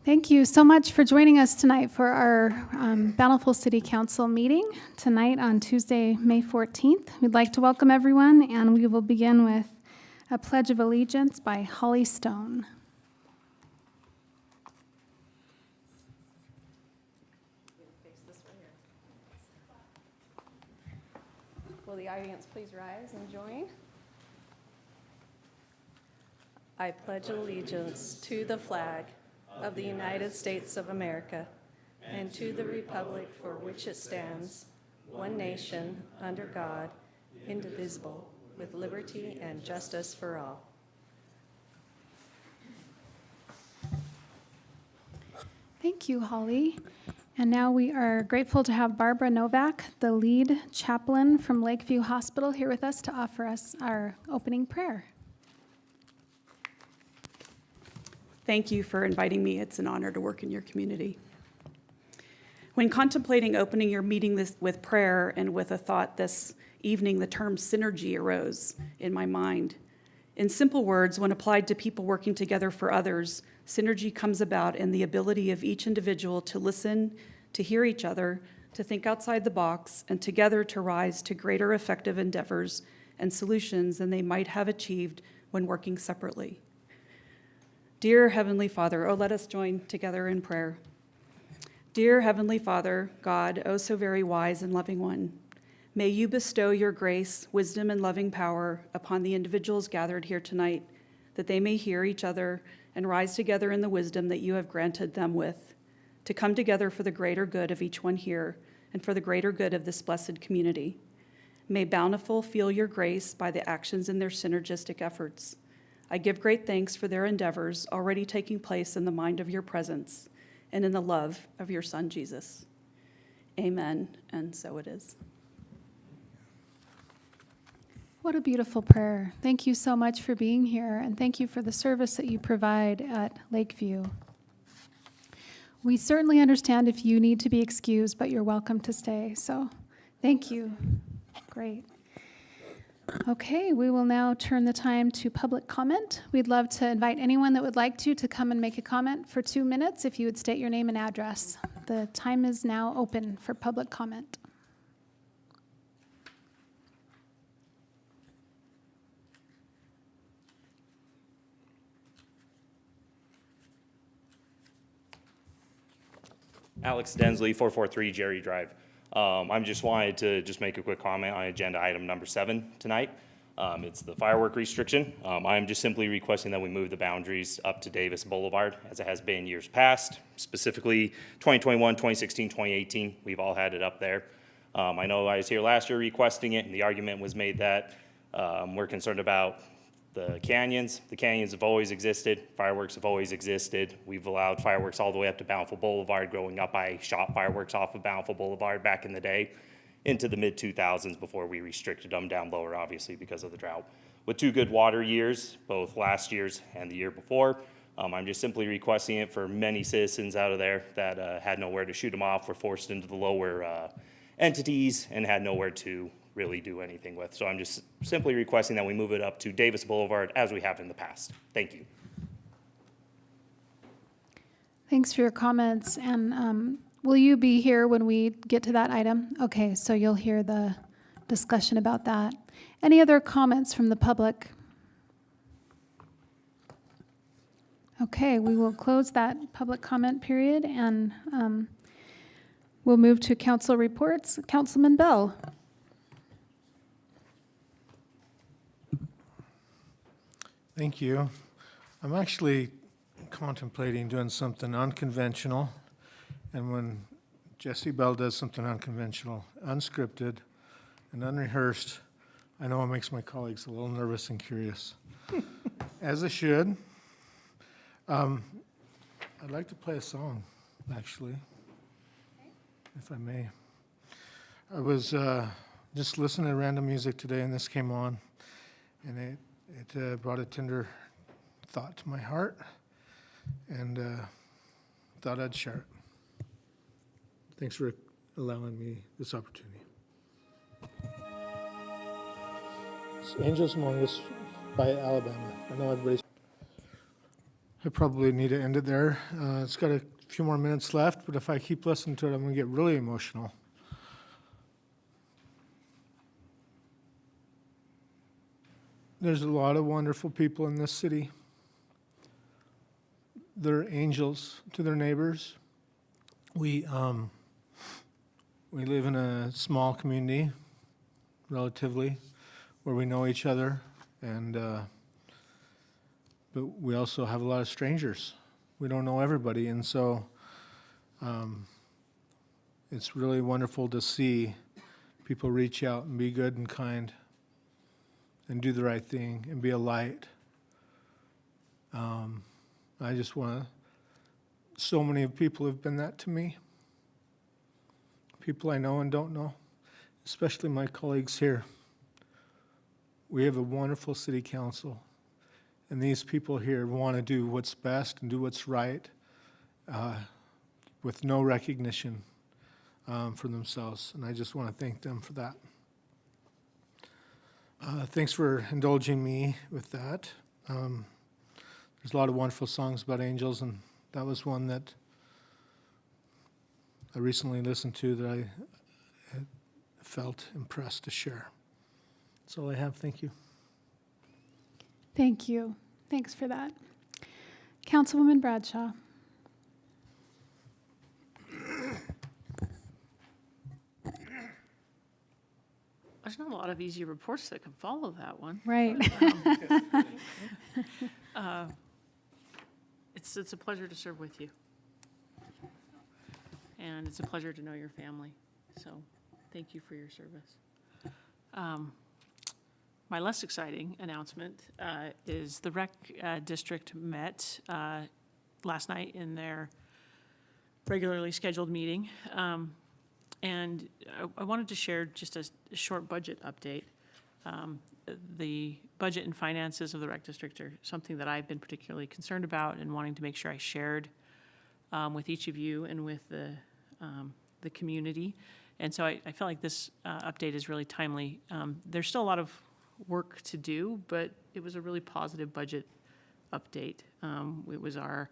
Thank you so much for joining us tonight for our Bountiful City Council meeting tonight on Tuesday, May 14th. We'd like to welcome everyone, and we will begin with a Pledge of Allegiance by Holly Stone. Will the audience please rise and join? I pledge allegiance to the flag of the United States of America and to the republic for which it stands, one nation, under God, indivisible, with liberty and justice for all. Thank you, Holly. And now we are grateful to have Barbara Novak, the lead chaplain from Lakeview Hospital, here with us to offer us our opening prayer. Thank you for inviting me. It's an honor to work in your community. When contemplating opening your meeting with prayer and with a thought this evening, the term synergy arose in my mind. In simple words, when applied to people working together for others, synergy comes about in the ability of each individual to listen, to hear each other, to think outside the box, and together to rise to greater effective endeavors and solutions than they might have achieved when working separately. Dear Heavenly Father, let us join together in prayer. Dear Heavenly Father, God, so very wise and loving one, may you bestow your grace, wisdom, and loving power upon the individuals gathered here tonight, that they may hear each other and rise together in the wisdom that you have granted them with, to come together for the greater good of each one here and for the greater good of this blessed community. May Bountiful feel your grace by the actions in their synergistic efforts. I give great thanks for their endeavors already taking place in the mind of your presence and in the love of your Son, Jesus. Amen, and so it is. What a beautiful prayer. Thank you so much for being here, and thank you for the service that you provide at Lakeview. We certainly understand if you need to be excused, but you're welcome to stay, so thank you. Great. Okay, we will now turn the time to public comment. We'd love to invite anyone that would like to come and make a comment for 2 minutes if you would state your name and address. The time is now open for public comment. Alex Densley, 443 Jerry Drive. I just wanted to make a quick comment on agenda item number 7 tonight. It's the firework restriction. I'm just simply requesting that we move the boundaries up to Davis Boulevard as it has been years past, specifically 2021, 2016, 2018. We've all had it up there. I know I was here last year requesting it, and the argument was made that we're concerned about the canyons. The canyons have always existed. Fireworks have always existed. We've allowed fireworks all the way up to Bountiful Boulevard. Growing up, I shot fireworks off of Bountiful Boulevard back in the day into the mid-2000s before we restricted them down lower, obviously, because of the drought. With 2 good water years, both last year's and the year before, I'm just simply requesting it for many citizens out of there that had nowhere to shoot them off, were forced into the lower entities, and had nowhere to really do anything with. So I'm just simply requesting that we move it up to Davis Boulevard as we have in the past. Thank you. Thanks for your comments. And will you be here when we get to that item? Okay, so you'll hear the discussion about that. Any other comments from the public? Okay, we will close that public comment period and we'll move to council reports. Councilman Bell. Thank you. I'm actually contemplating doing something unconventional, and when Jesse Bell does something unconventional, unscripted, and unrehearsed, I know it makes my colleagues a little nervous and curious, as it should. I'd like to play a song, actually, if I may. I was just listening to random music today, and this came on, and it brought a tender thought to my heart, and thought I'd share it. Thanks for allowing me this opportunity. It's Angels Among Us by Alabama. I know everybody's... I probably need to end it there. It's got a few more minutes left, but if I keep listening to it, I'm going to get really emotional. There's a lot of wonderful people in this city. They're angels to their neighbors. We live in a small community, relatively, where we know each other, and but we also have a lot of strangers. We don't know everybody, and so it's really wonderful to see people reach out and be good and kind and do the right thing and be a light. I just want to, so many people have been that to me. People I know and don't know, especially my colleagues here. We have a wonderful city council, and these people here want to do what's best and do what's right with no recognition for themselves, and I just want to thank them for that. Thanks for indulging me with that. There's a lot of wonderful songs about angels, and that was one that I recently listened to that I felt impressed to share. That's all I have. Thank you. Thank you. Thanks for that. Councilwoman Bradshaw. There's not a lot of easy reports that can follow that one. Right. It's a pleasure to serve with you. And it's a pleasure to know your family. So thank you for your service. My less exciting announcement is the rec district met last night in their regularly scheduled meeting. And I wanted to share just a short budget update. The budget and finances of the rec district are something that I've been particularly concerned about and wanting to make sure I shared with each of you and with the community. And so I felt like this update is really timely. There's still a lot of work to do, but it was a really positive budget update. It was our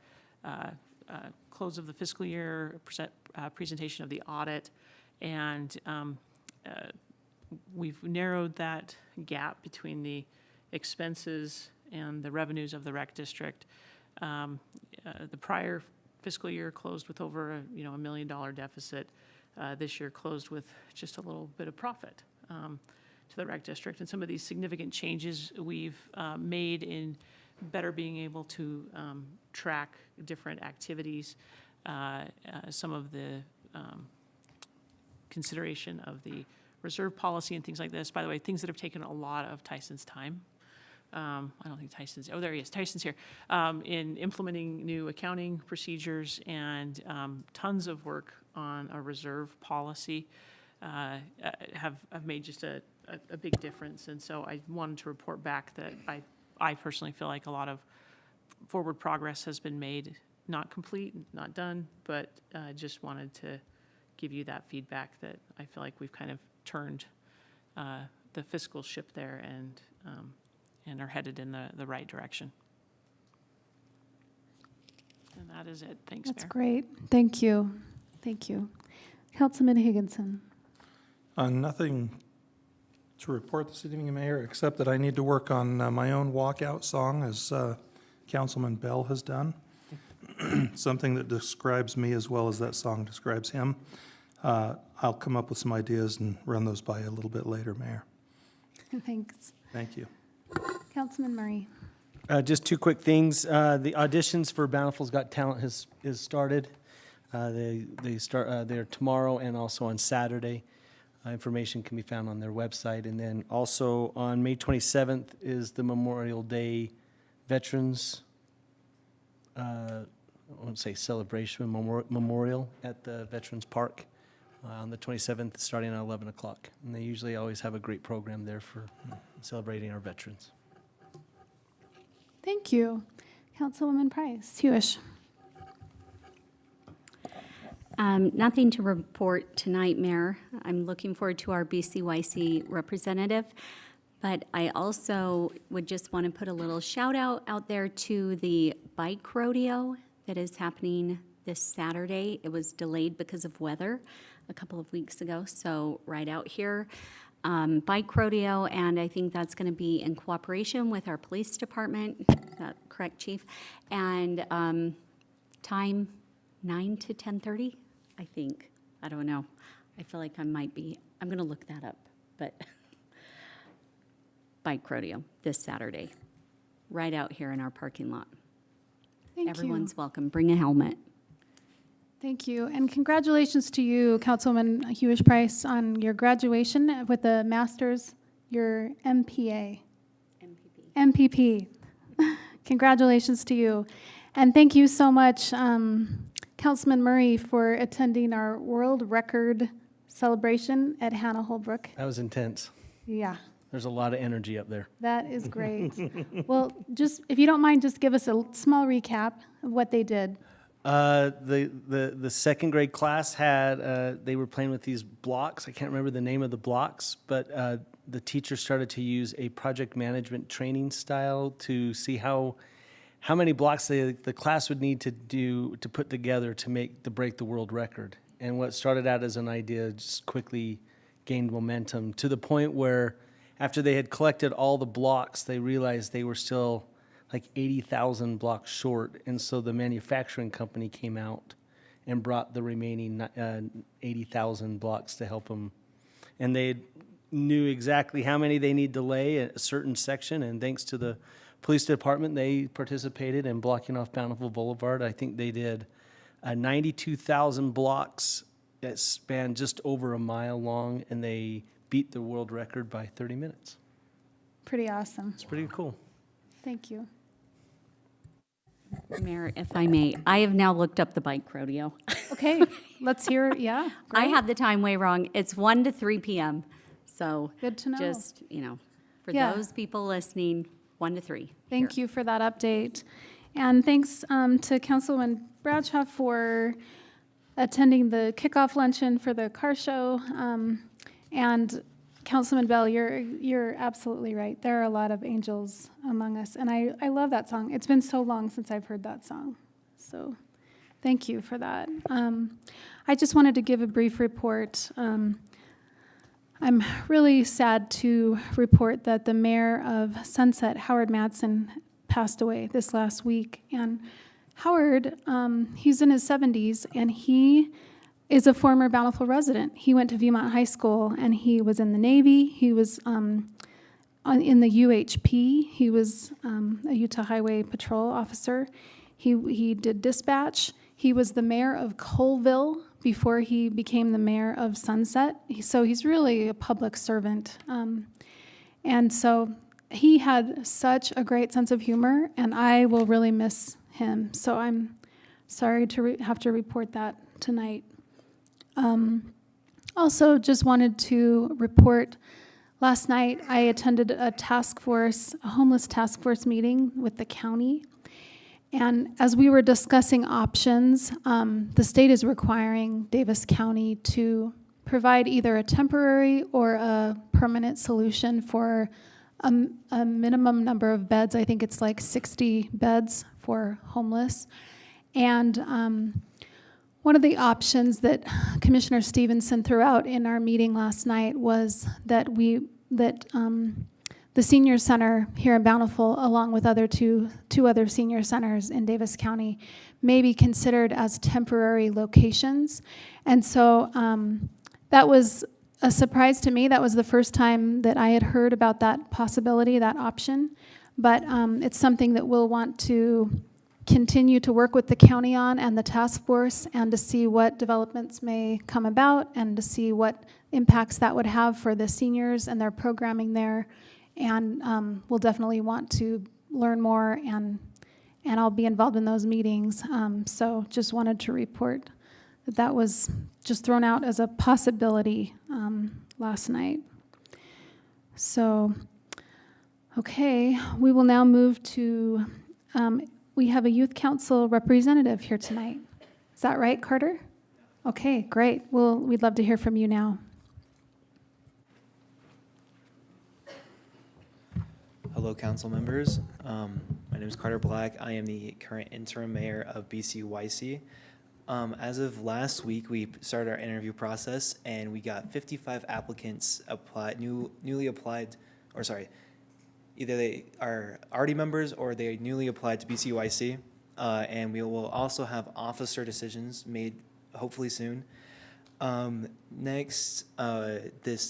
close of the fiscal year, presentation of the audit, and we've narrowed that gap between the expenses and the revenues of the rec district. The prior fiscal year closed with over $1 million deficit. This year closed with just a little bit of profit to the rec district. And some of these significant changes we've made in better being able to track different activities, some of the consideration of the reserve policy and things like this. By the way, things that have taken a lot of Tyson's time. I don't think Tyson's, oh, there he is, Tyson's here, in implementing new accounting procedures and tons of work on a reserve policy have made just a big difference. And so I wanted to report back that I personally feel like a lot of forward progress has been made, not complete, not done, but just wanted to give you that feedback that I feel like we've kind of turned the fiscal ship there and are headed in the right direction. And that is it. Thanks, Mayor. That's great. Thank you. Thank you. Councilman Higginson. Nothing to report this evening, Mayor, except that I need to work on my own walkout song, as Councilman Bell has done. Something that describes me as well as that song describes him. I'll come up with some ideas and run those by you a little bit later, Mayor. Thanks. Thank you. Councilman Murray. Just two quick things. The auditions for Bountiful's Got Talent is started. They start there tomorrow and also on Saturday. Information can be found on their website. And then also on May 27th is the Memorial Day Veterans, I won't say celebration, memorial at the Veterans Park on the 27th, starting at 11 o'clock. And they usually always have a great program there for celebrating our veterans. Thank you. Councilwoman Price. Hewish. Nothing to report tonight, Mayor. I'm looking forward to our BCYC representative, but I also would just want to put a little shout out there to the bike rodeo that is happening this Saturday. It was delayed because of weather a couple of weeks ago, so right out here. Bike rodeo, and I think that's going to be in cooperation with our police department. Is that correct, Chief? And time 9 to 10:30, I think. I don't know. I feel like I'm going to look that up, but bike rodeo this Saturday, right out here in our parking lot. Thank you. Everyone's welcome. Bring a helmet. Thank you, and congratulations to you, Councilwoman Hewish-Price, on your graduation with the master's, your MPA. MPP. Congratulations to you. And thank you so much, Councilman Murray, for attending our world record celebration at Hannah Holbrook. That was intense. Yeah, There's a lot of energy up there. that is great. Well, just, if you don't mind, just give us a small recap of what they did. The second grade class had, they were playing with these blocks. I can't remember the name of the blocks, but the teacher started to use a project management training style to see how many blocks the class would need to put together to break the world record. And what started out as an idea just quickly gained momentum to the point where after they had collected all the blocks, they realized they were still like 80,000 blocks short. And so the manufacturing company came out and brought the remaining 80,000 blocks to help them. And they knew exactly how many they need to lay at a certain section. And thanks to the police department, they participated in blocking off Bountiful Boulevard. I think they did 92,000 blocks that spanned just over a mile long, and they beat the world record by 30 minutes. Pretty awesome. It's pretty cool. Thank you. Mayor, if I may, I have now looked up the bike rodeo. Okay, let's hear it. Yeah, I great. had the time way wrong. It's 1 to 3 p.m. So Good to know. just, for Yeah. those people listening, 1 to 3. Thank you for that update. And thanks to Councilwoman Bradshaw for attending the kickoff luncheon for the car show. And Councilman Bell, you're absolutely right. There are a lot of angels among us, and I love that song. It's been so long since I've heard that song. So thank you for that. I just wanted to give a brief report. I'm really sad to report that the mayor of Sunset, Howard Madsen, passed away this last week. And Howard, he's in his 70s, and he is a former Bountiful resident. He went to Viewmont High School, and he was in the Navy. He was in the UHP. He was a Utah Highway Patrol officer. He did dispatch. He was the mayor of Colville before he became the mayor of Sunset. So he's really a public servant. And so he had such a great sense of humor, and I will really miss him. So I'm sorry to have to report that tonight. Also, just wanted to report, last night I attended a homeless task force meeting with the county. And as we were discussing options, the state is requiring Davis County to provide either a temporary or a permanent solution for a minimum number of beds. I think it's like 60 beds for homeless. And one of the options that Commissioner Stevenson threw out in our meeting last night was that the senior center here in Bountiful, along with two other senior centers in Davis County, may be considered as temporary locations. And so that was a surprise to me. That was the first time that I had heard about that possibility, that option. But it's something that we'll want to continue to work with the county on and the task force, and to see what developments may come about, and to see what impacts that would have for the seniors and their programming there. And we'll definitely want to learn more, and I'll be involved in those meetings. So just wanted to report that was just thrown out as a possibility last night. So, okay, we will now move to, we have a youth council representative here tonight. Is that right, Carter? Okay, great. Well, we'd love to hear from you now. Hello, council members. My name is Carter Black. I am the current interim mayor of BCYC. As of last week, we started our interview process, and we got 55 applicants newly applied, or sorry, either they are already members or they newly applied to BCYC. And we will also have officer decisions made hopefully soon. This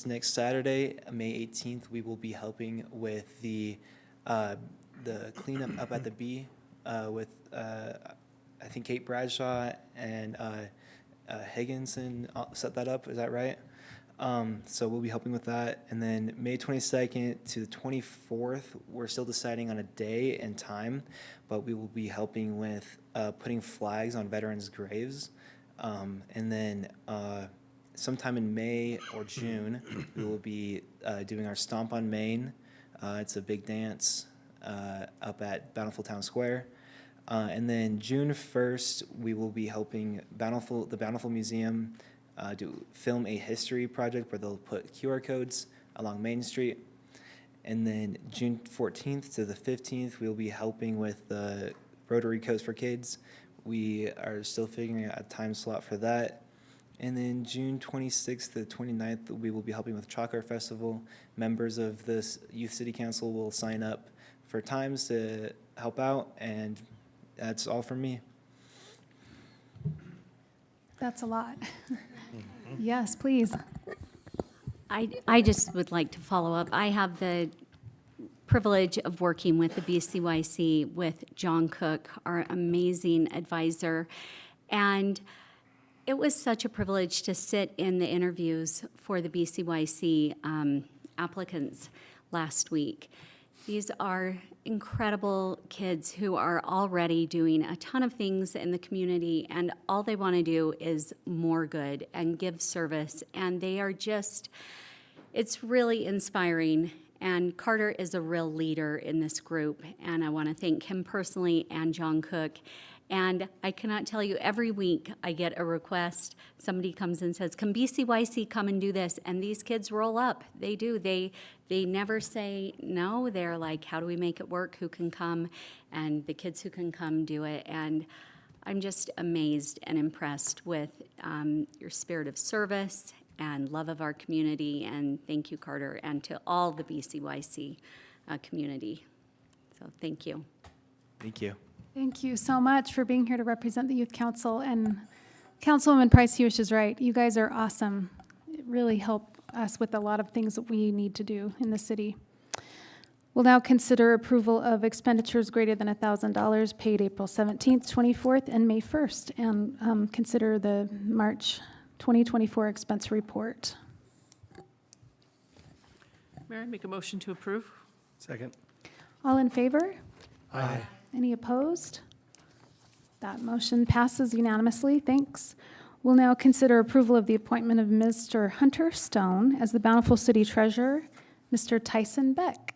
next Saturday, May 18th, we will be helping with the cleanup up at the B with I think Kate Bradshaw and Higginson set that up. Is that right? So we'll be helping with that. And then May 22nd to the 24th, we're still deciding on a day and time, but we will be helping with putting flags on veterans' graves. And then sometime in May or June, we will be doing our Stomp on Main. It's a big dance up at Bountiful Town Square. And then June 1st, we will be helping the Bountiful Museum film a history project where they'll put QR codes along Main Street. And then June 14th to the 15th, we'll be helping with the Rotary Coats for Kids. We are still figuring out a time slot for that. And then June 26th to the 29th, we will be helping with Chalk Art Festival. Members of this Youth City Council will sign up for times to help out, and that's all from me. That's a lot. Yes, please. I just would like to follow up. I have the privilege of working with the BCYC with John Cook, our amazing advisor. And it was such a privilege to sit in the interviews for the BCYC applicants last week. These are incredible kids who are already doing a ton of things in the community, and all they want to do is more good and give service. And they are just, it's really inspiring. And Carter is a real leader in this group, and I want to thank him personally and John Cook. And I cannot tell you, every week I get a request. Somebody comes and says, can BCYC come and do this? And these kids roll up. They do. They never say no. They're like, how do we make it work? Who can come? And the kids who can come do it. And I'm just amazed and impressed with your spirit of service and love of our community. And thank you, Carter, and to all the BCYC community. So thank you. Thank you. Thank you so much for being here to represent the Youth Council. And Councilwoman Price-Hewish is right. You guys are awesome. It really helped us with a lot of things that we need to do in the city. We'll now consider approval of expenditures greater than $1,000 paid April 17th, 24th, and May 1st, and consider the March 2024 expense report. Mayor, make a motion to approve. Second. All in favor? Aye. Any opposed? That motion passes unanimously. Thanks. We'll now consider approval of the appointment of Mr. Hunter Stone as the Bountiful City Treasurer, Mr. Tyson Beck.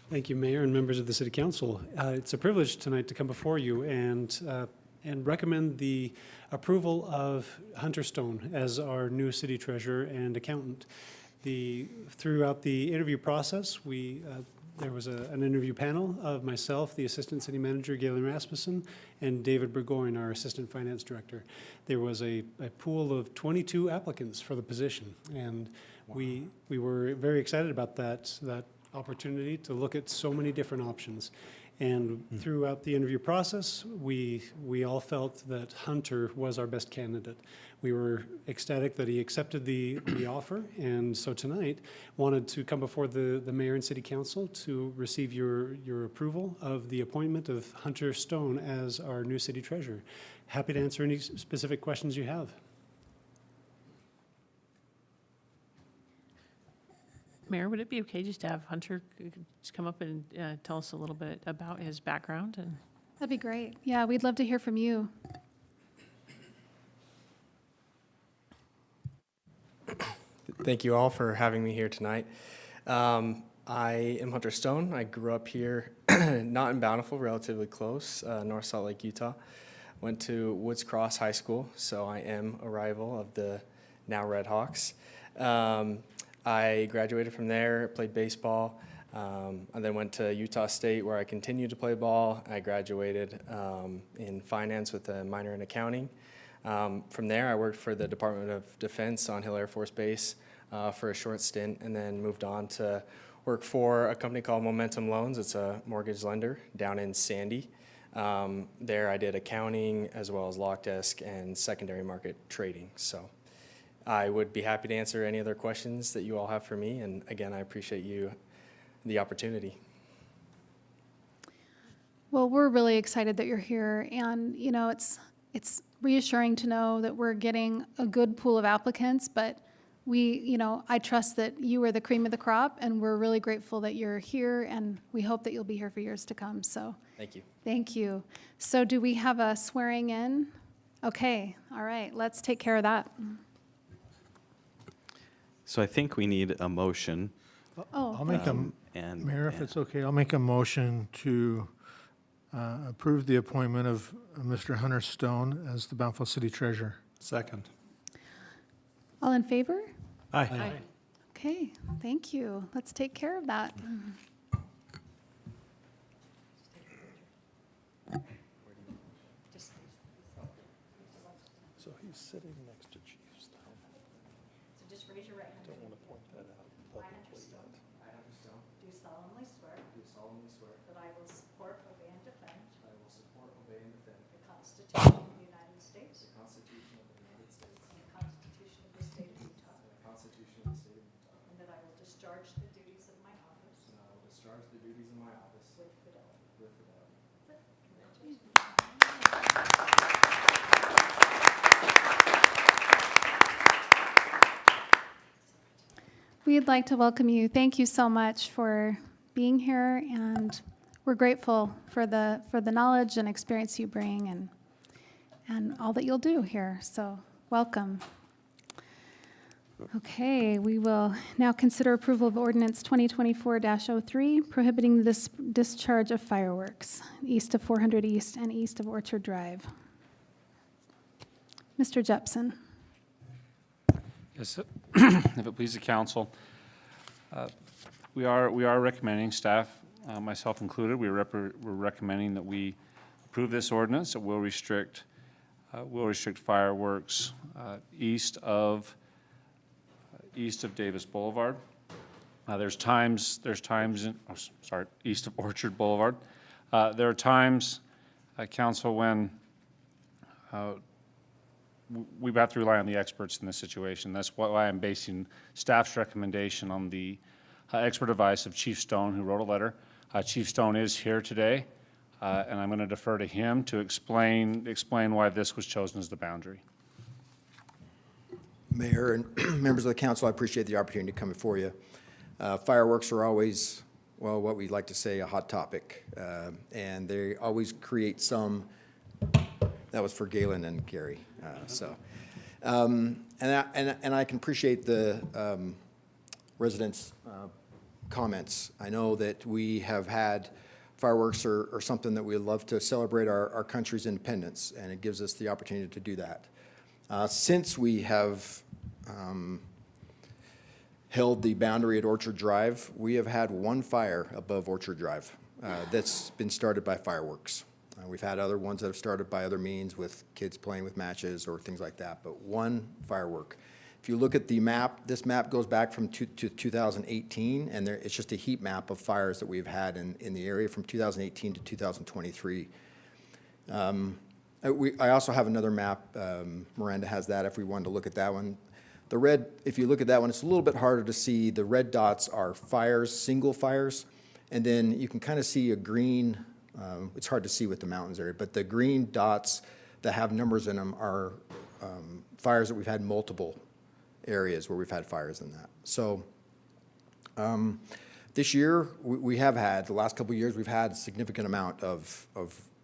Thank you, Mayor and members of the City Council. It's a privilege tonight to come before you and recommend the approval of Hunter Stone as our new city treasurer and accountant. Throughout the interview process, there was an interview panel of myself, the Assistant City Manager, Galen Rasmussen, and David Burgoyne, our Assistant Finance Director. There was a pool of 22 applicants for the position, and we were very excited about that opportunity to look at so many different options. And throughout the interview process, we all felt that Hunter was our best candidate. We were ecstatic that he accepted the offer, and so tonight wanted to come before the mayor and city council to receive your approval of the appointment of Hunter Stone as our new city treasurer. Happy to answer any specific questions you have. Mayor, would it be okay just to have Hunter just come up and tell us a little bit about his background? And That'd be great. Yeah, we'd love to hear from you. Thank you all for having me here tonight. I am Hunter Stone. I grew up here, not in Bountiful, relatively close, North Salt Lake, Utah. Went to Woods Cross High School, so I am a rival of the now Red Hawks. I graduated from there, played baseball, I then went to Utah State, where I continued to play ball. I graduated in finance with a minor in accounting. From there, I worked for the Department of Defense on Hill Air Force Base for a short stint, and then moved on to work for a company called Momentum Loans. It's a mortgage lender down in Sandy. There I did accounting as well as lock desk and secondary market trading. So I would be happy to answer any other questions that you all have for me. And again, I appreciate the opportunity. Well, we're really excited that you're here, and, you know, it's reassuring to know that we're getting a good pool of applicants, but I trust that you are the cream of the crop, and we're really grateful that you're here, and we hope that you'll be here for years to come, so. Thank you. Thank you. So do we have a swearing in? Okay, all right, let's take care of that. So I think we need a motion. I'll make a, And Mayor, if it's okay, I'll make a motion to approve the appointment of Mr. Hunter Stone as the Bountiful City Treasurer. Second. All in favor? Aye. Okay, thank you. Let's take care of that. So he's sitting next to Chief Stone. So just raise your right hand. Don't want to point that out publicly yet. Do solemnly swear Do solemnly swear that I will support, obey, and defend that I will support, obey, and defend the Constitution of the United States the Constitution of the United States and the Constitution of the State of Utah, and the Constitution of the State of Utah, and that I will discharge the duties of my office and I will discharge the duties of my office with fidelity. with fidelity. We'd like to welcome you. Thank you so much for being here, and we're grateful for the knowledge and experience you bring and all that you'll do here. So welcome. Okay, we will now consider approval of ordinance 2024-03 prohibiting the discharge of fireworks east of 400 East and east of Orchard Drive. Mr. Jepson. Yes, if it pleases the council, we are recommending, staff, myself included, we're recommending that we approve this ordinance that will restrict fireworks east of Davis Boulevard. There's times east of Orchard Boulevard. There are times, council, when we have to rely on the experts in this situation. That's why I'm basing staff's recommendation on the expert advice of Chief Stone, who wrote a letter. Chief Stone is here today, and I'm going to defer to him to explain why this was chosen as the boundary. Mayor and members of the council, I appreciate the opportunity to come before you. Fireworks are always, well, what we like to say, a hot topic, and they always create some. That was for Galen and Gary. And I can appreciate the residents' comments. I know that we have had fireworks are something that we love to celebrate our country's independence, and it gives us the opportunity to do that. Since we have held the boundary at Orchard Drive, we have had one fire above Orchard Drive that's been started by fireworks. We've had other ones that have started by other means with kids playing with matches or things like that, but one firework. If you look at the map, this map goes back to 2018, and it's just a heat map of fires that we've had in the area from 2018 to 2023. I also have another map. Miranda has that if we wanted to look at that one. The red, if you look at that one, it's a little bit harder to see. The red dots are fires, single fires, and then you can kind of see a green. It's hard to see with the mountains area, but the green dots that have numbers in them are fires that we've had multiple areas where we've had fires in that. So this year, we have had, the last couple of years, we've had a significant amount of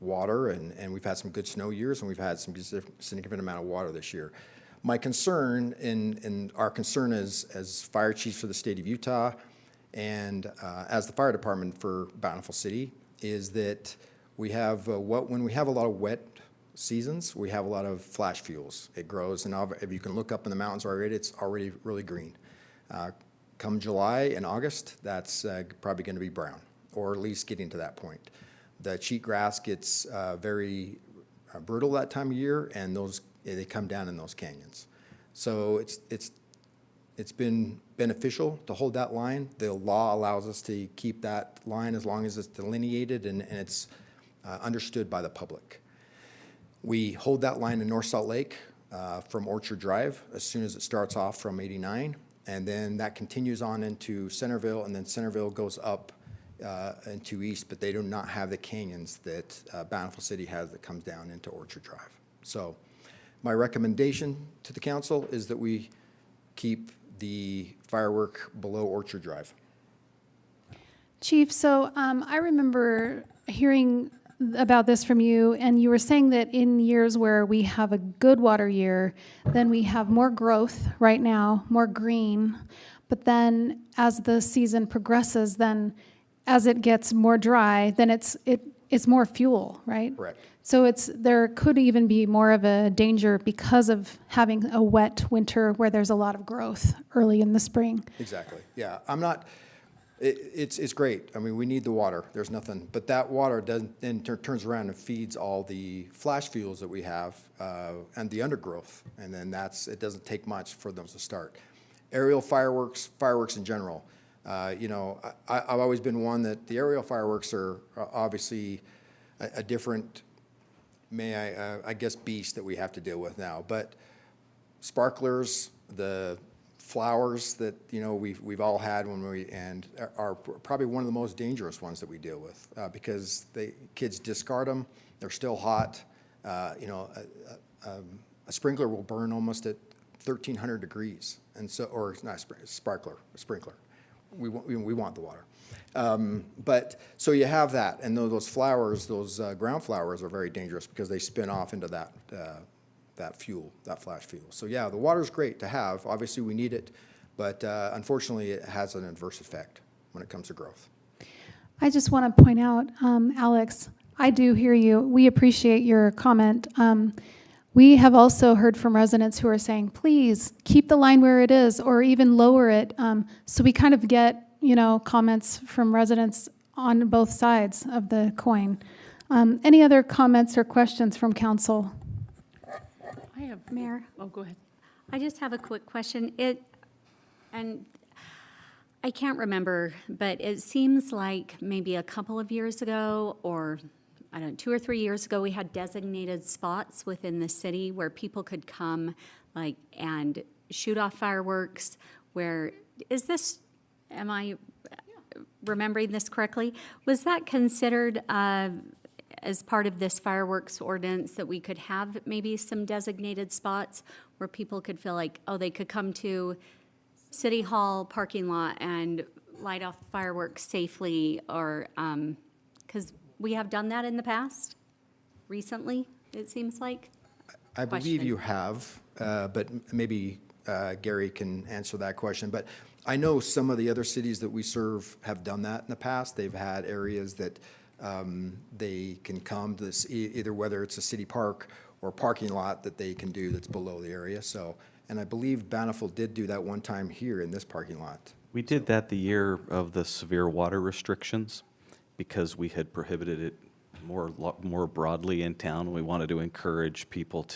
water, and we've had some good snow years, and we've had some significant amount of water this year. My concern, and our concern as fire chiefs for the state of Utah, and as the fire department for Bountiful City, is that we have, when we have a lot of wet seasons, we have a lot of flash fuels. It grows, and if you can look up in the mountains already, it's already really green. come July and August, that's probably going to be brown, or at least getting to that point. The cheatgrass gets very brittle that time of year, and they come down in those canyons. So it's been beneficial to hold that line. The law allows us to keep that line as long as it's delineated and it's understood by the public. We hold that line in North Salt Lake from Orchard Drive as soon as it starts off from 89, and then that continues on into Centerville, and then Centerville goes up into east, but they do not have the canyons that Bountiful City has that comes down into Orchard Drive. So my recommendation to the council is that we keep the firework below Orchard Drive. Chief, so I remember hearing about this from you, and you were saying that in years where we have a good water year, then we have more growth right now, more green, but then as the season progresses, then as it gets more dry, then it's more fuel, right? Correct. So there could even be more of a danger because of having a wet winter where there's a lot of growth early in the spring. Exactly. Yeah, it's great. I mean, we need the water. There's nothing, but that water then turns around and feeds all the flash fuels that we have and the undergrowth, and then it doesn't take much for them to start. Aerial fireworks in general. I've always been one that the aerial fireworks are obviously a different, I guess, beast that we have to deal with now. But sparklers, the flowers that we've all had and are probably one of the most dangerous ones that we deal with because kids discard them. They're still hot. A sprinkler will burn almost at 1,300 degrees, and so, or not a sprinkler. We want the water. But so you have that, and those flowers, those ground flowers are very dangerous because they spin off into that fuel, that flash fuel. So yeah, the water's great to have. Obviously, we need it, but unfortunately, it has an adverse effect when it comes to growth. I just want to point out, Alex, I do hear you. We appreciate your comment. We have also heard from residents who are saying, please keep the line where it is or even lower it. So we kind of get, comments from residents on both sides of the coin. Any other comments or questions from council? I have, Mayor, oh, go ahead. I just have a quick question. And I can't remember, but it seems like maybe a couple of years ago, or I don't know, 2 or 3 years ago, we had designated spots within the city where people could come and shoot off fireworks. Am I remembering this correctly? Was that considered as part of this fireworks ordinance that we could have maybe some designated spots where people could feel like, oh, they could come to City Hall parking lot and light off fireworks safely, or, because we have done that in the past, recently, it seems like? I believe you have, but maybe Gary can answer that question. But I know some of the other cities that we serve have done that in the past. They've had areas that they can come to this, either whether it's a city park or parking lot that they can do that's below the area. So, and I believe Bountiful did do that one time here in this parking lot. We did that the year of the severe water restrictions because we had prohibited it more broadly in town. We wanted to encourage people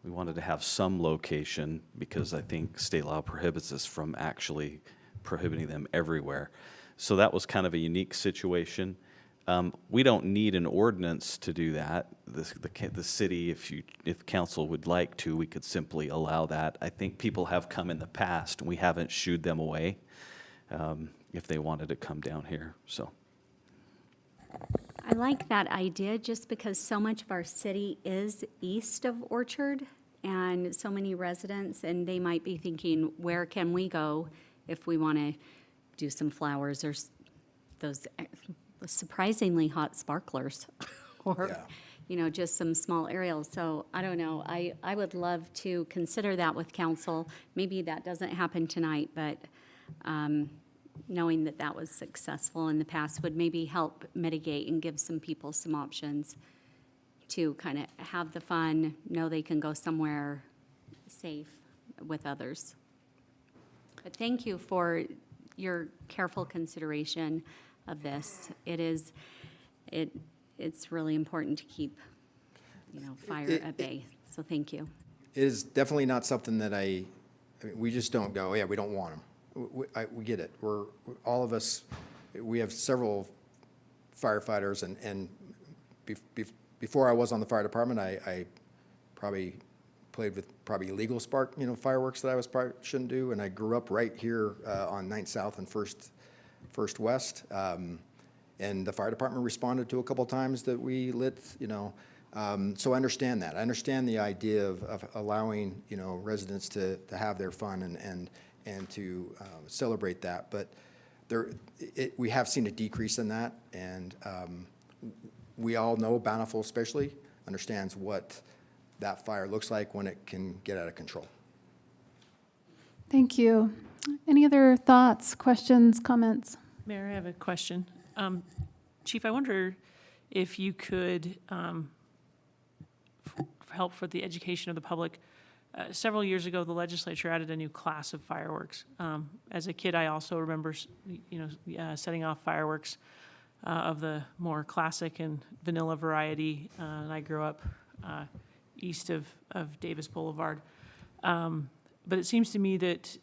we wanted to have some location because I think state law prohibits us from actually prohibiting them everywhere. So that was kind of a unique situation. We don't need an ordinance to do that. The city, if council would like to, we could simply allow that. I think people have come in the past, and we haven't shooed them away if they wanted to come down here, so. I like that idea just because so much of our city is east of Orchard and so many residents, and they might be thinking, where can we go if we want to do some flowers or those surprisingly hot sparklers or, just some small aerials. So I don't know. I would love to consider that with council. Maybe that doesn't happen tonight, but knowing that was successful in the past would maybe help mitigate and give some people some options to kind of have the fun, know they can go somewhere safe with others. But thank you for your careful consideration of this. It's really important to keep, fire at bay. So thank you. It is definitely not something that we just don't go, yeah, we don't want them. We get it. All of us, we have several firefighters, and before I was on the fire department, I probably played with illegal spark, fireworks that I probably shouldn't do, and I grew up right here on 9th South and First West, and the fire department responded to a couple times that we lit, so I understand that. I understand the idea of allowing, residents to have their fun and to celebrate that, but we have seen a decrease in that, and we all know, Bountiful especially, understands what that fire looks like when it can get out of control. Thank you. Any other thoughts, questions, comments? Mayor, I have a question. Chief, I wonder if you could help for the education of the public. Several years ago, the legislature added a new class of fireworks. As a kid, I also remember, setting off fireworks of the more classic and vanilla variety, and I grew up east of Davis Boulevard. But it seems to me that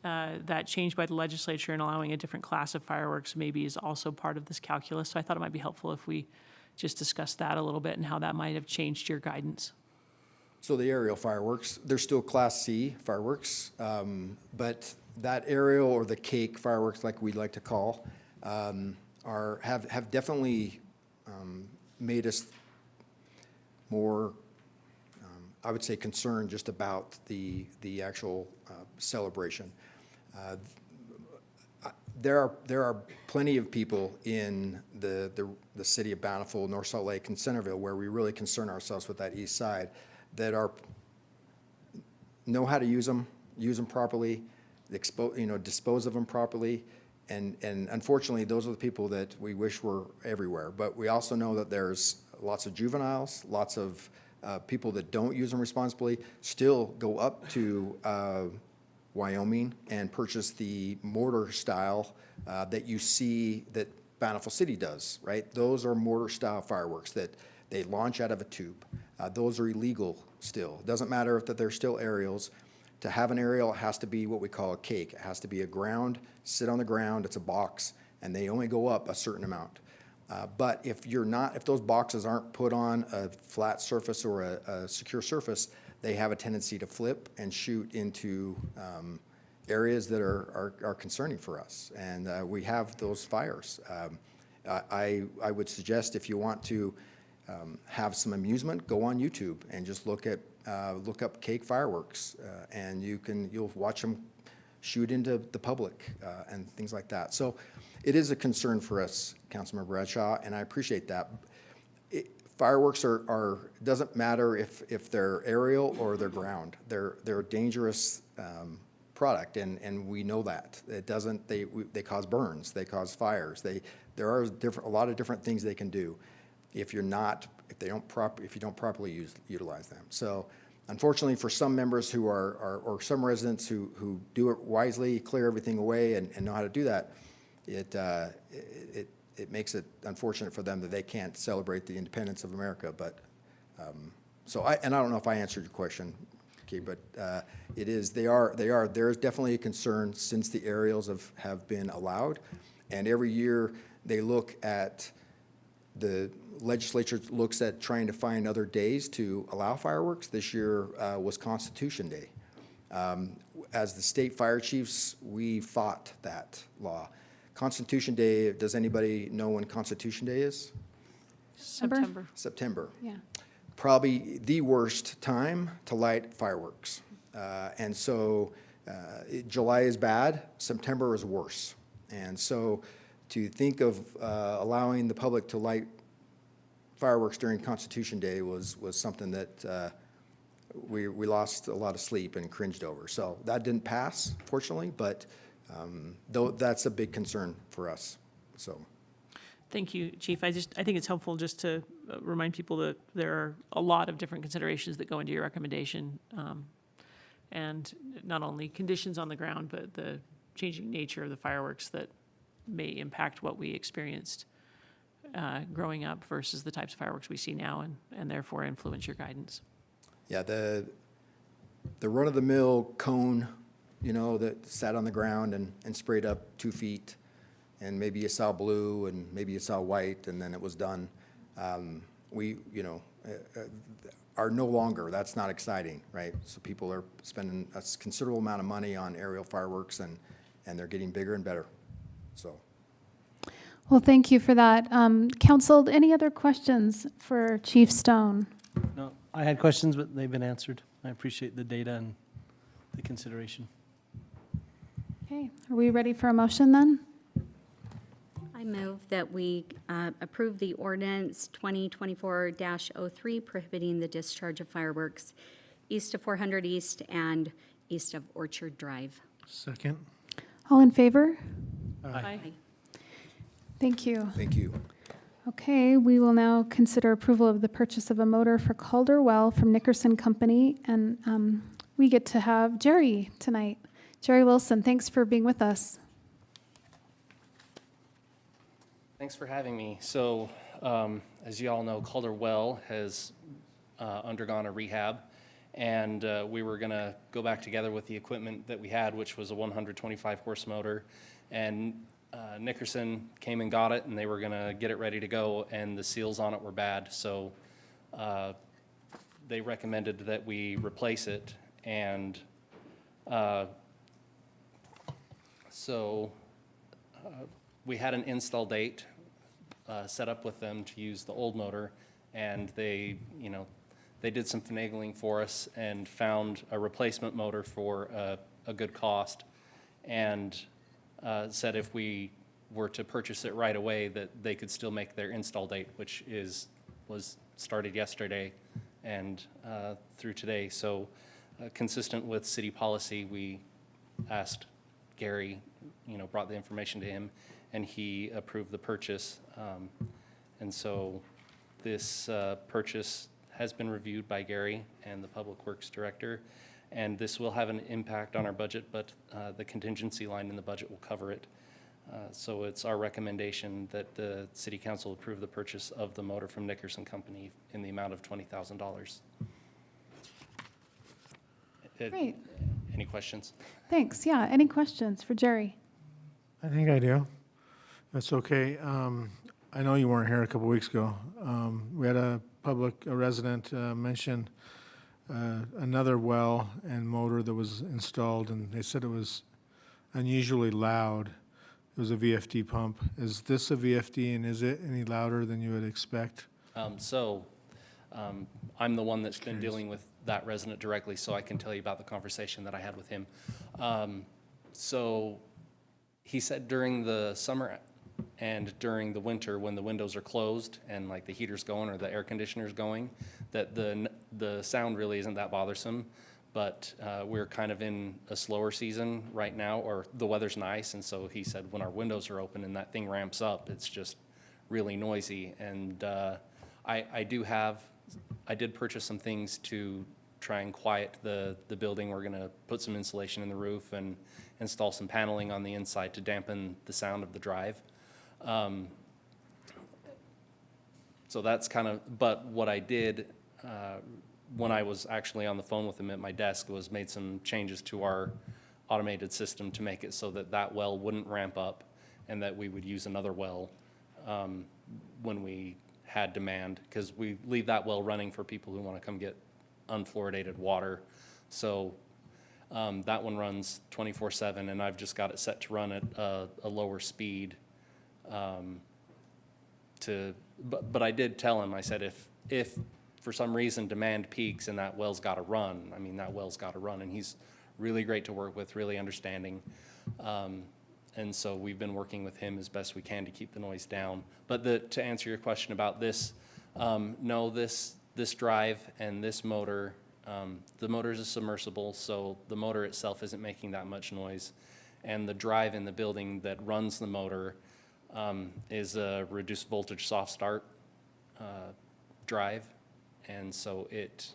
that change by the legislature and allowing a different class of fireworks maybe is also part of this calculus. So I thought it might be helpful if we just discussed that a little bit and how that might have changed your guidance. So the aerial fireworks, they're still Class C fireworks, but that aerial or the cake fireworks, like we like to call, have definitely made us more, I would say, concerned just about the actual celebration. There are plenty of people in the city of Bountiful, North Salt Lake, and Centerville where we really concern ourselves with that east side that know how to use them properly, dispose of them properly, and unfortunately, those are the people that we wish were everywhere. But we also know that there's lots of juveniles, lots of people that don't use them responsibly, still go up to Wyoming and purchase the mortar style that you see that Bountiful City does, right? Those are mortar style fireworks that they launch out of a tube. Those are illegal still. It doesn't matter if that they're still aerials. To have an aerial, it has to be what we call a cake. It has to be a ground, sit on the ground, it's a box, and they only go up a certain amount. But if those boxes aren't put on a flat surface or a secure surface, they have a tendency to flip and shoot into areas that are concerning for us. And we have those fires. I would suggest if you want to have some amusement, go on YouTube and just look up cake fireworks, and you'll watch them shoot into the public and things like that. So it is a concern for us, Councilmember Bradshaw, and I appreciate that. Fireworks doesn't matter if they're aerial or they're ground. They're a dangerous product, and we know that. They cause burns, they cause fires. There are a lot of different things they can do if you don't properly utilize them. So unfortunately for some members or some residents who do it wisely, clear everything away and know how to do that, it makes it unfortunate for them that they can't celebrate the independence of America. But I don't know if I answered your question, okay, but there is definitely a concern since the aerials have been allowed, and every year the legislature looks at trying to find other days to allow fireworks. This year was Constitution Day. As the state fire chiefs, we fought that law. Constitution Day, does anybody know when Constitution Day is? September. September. Yeah. Probably the worst time to light fireworks. And so July is bad, September is worse. And so to think of allowing the public to light fireworks during Constitution Day was something that we lost a lot of sleep and cringed over. So that didn't pass, fortunately, but though that's a big concern for us. So. Thank you, Chief. I think it's helpful just to remind people that there are a lot of different considerations that go into your recommendation, and not only conditions on the ground, but the changing nature of the fireworks that may impact what we experienced growing up versus the types of fireworks we see now, and therefore influence your guidance. Yeah, the run-of-the-mill cone, you know, that sat on the ground and sprayed up 2 feet, and maybe you saw blue and maybe you saw white, and then it was done. We, you know, are no longer, that's not exciting, right? So people are spending a considerable amount of money on aerial fireworks, and they're getting bigger and better, so. Well, thank you for that. Council, any other questions for Chief Stone? No, I had questions, but they've been answered. I appreciate the data and the consideration. Okay, are we ready for a motion then? I move that we approve the ordinance 2024-03 prohibiting the discharge of fireworks east of 400 East and east of Orchard Drive. Second. All in favor? Aye. Thank you. Thank you. Okay, we will now consider approval of the purchase of a motor for Calder Well from Nickerson Company, and we get to have Jerry tonight. Jerry Wilson, thanks for being with us. Thanks for having me. So, as you all know, Calder Well has undergone a rehab, and we were going to go back together with the equipment that we had, which was a 125 horse motor, and Nickerson came and got it, and they were going to get it ready to go, and the seals on it were bad, so they recommended that we replace it, and we had an install date set up with them to use the old motor, and they did some finagling for us and found a replacement motor for a good cost, and said if we were to purchase it right away that they could still make their install date, which was started yesterday and through today. So consistent with city policy, we asked Gary, brought the information to him, and he approved the purchase. And so this purchase has been reviewed by Gary and the Public Works Director, and this will have an impact on our budget, but the contingency line in the budget will cover it. So it's our recommendation that the City Council approve the purchase of the motor from Nickerson Company in the amount of $20,000. Great. Any questions? Thanks. Yeah, any questions for Jerry? I think I do. That's okay. I know you weren't here a couple weeks ago. We had a resident mention another well and motor that was installed, and they said it was unusually loud. It was a VFD pump. Is this a VFD, and is it any louder than you would expect? I'm the one that's been dealing with that resident directly, so I can tell you about the conversation that I had with him. So he said during the summer and during the winter, when the windows are closed and like the heater's going or the air conditioner's going, that the sound really isn't that bothersome. But we're kind of in a slower season right now, or the weather's nice, and so he said when our windows are open and that thing ramps up, it's just really noisy. And I did purchase some things to try and quiet the building. We're gonna put some insulation in the roof and install some paneling on the inside to dampen the sound of the drive. So that's kind of, but what I did when I was actually on the phone with him at my desk was made some changes to our automated system to make it so that that well wouldn't ramp up and that we would use another well when we had demand, because we leave that well running for people who want to come get unfluoridated water. So that one runs 24/7, and I've just got it set to run at a lower speed. But I did tell him, I said, if for some reason demand peaks and that well's got to run, I mean, that well's got to run, and he's really great to work with, really understanding. And so we've been working with him as best we can to keep the noise down. But to answer your question about this, no, this drive and this motor, the motor is a submersible, so the motor itself isn't making that much noise. And the drive in the building that runs the motor is a reduced voltage soft start drive. And so it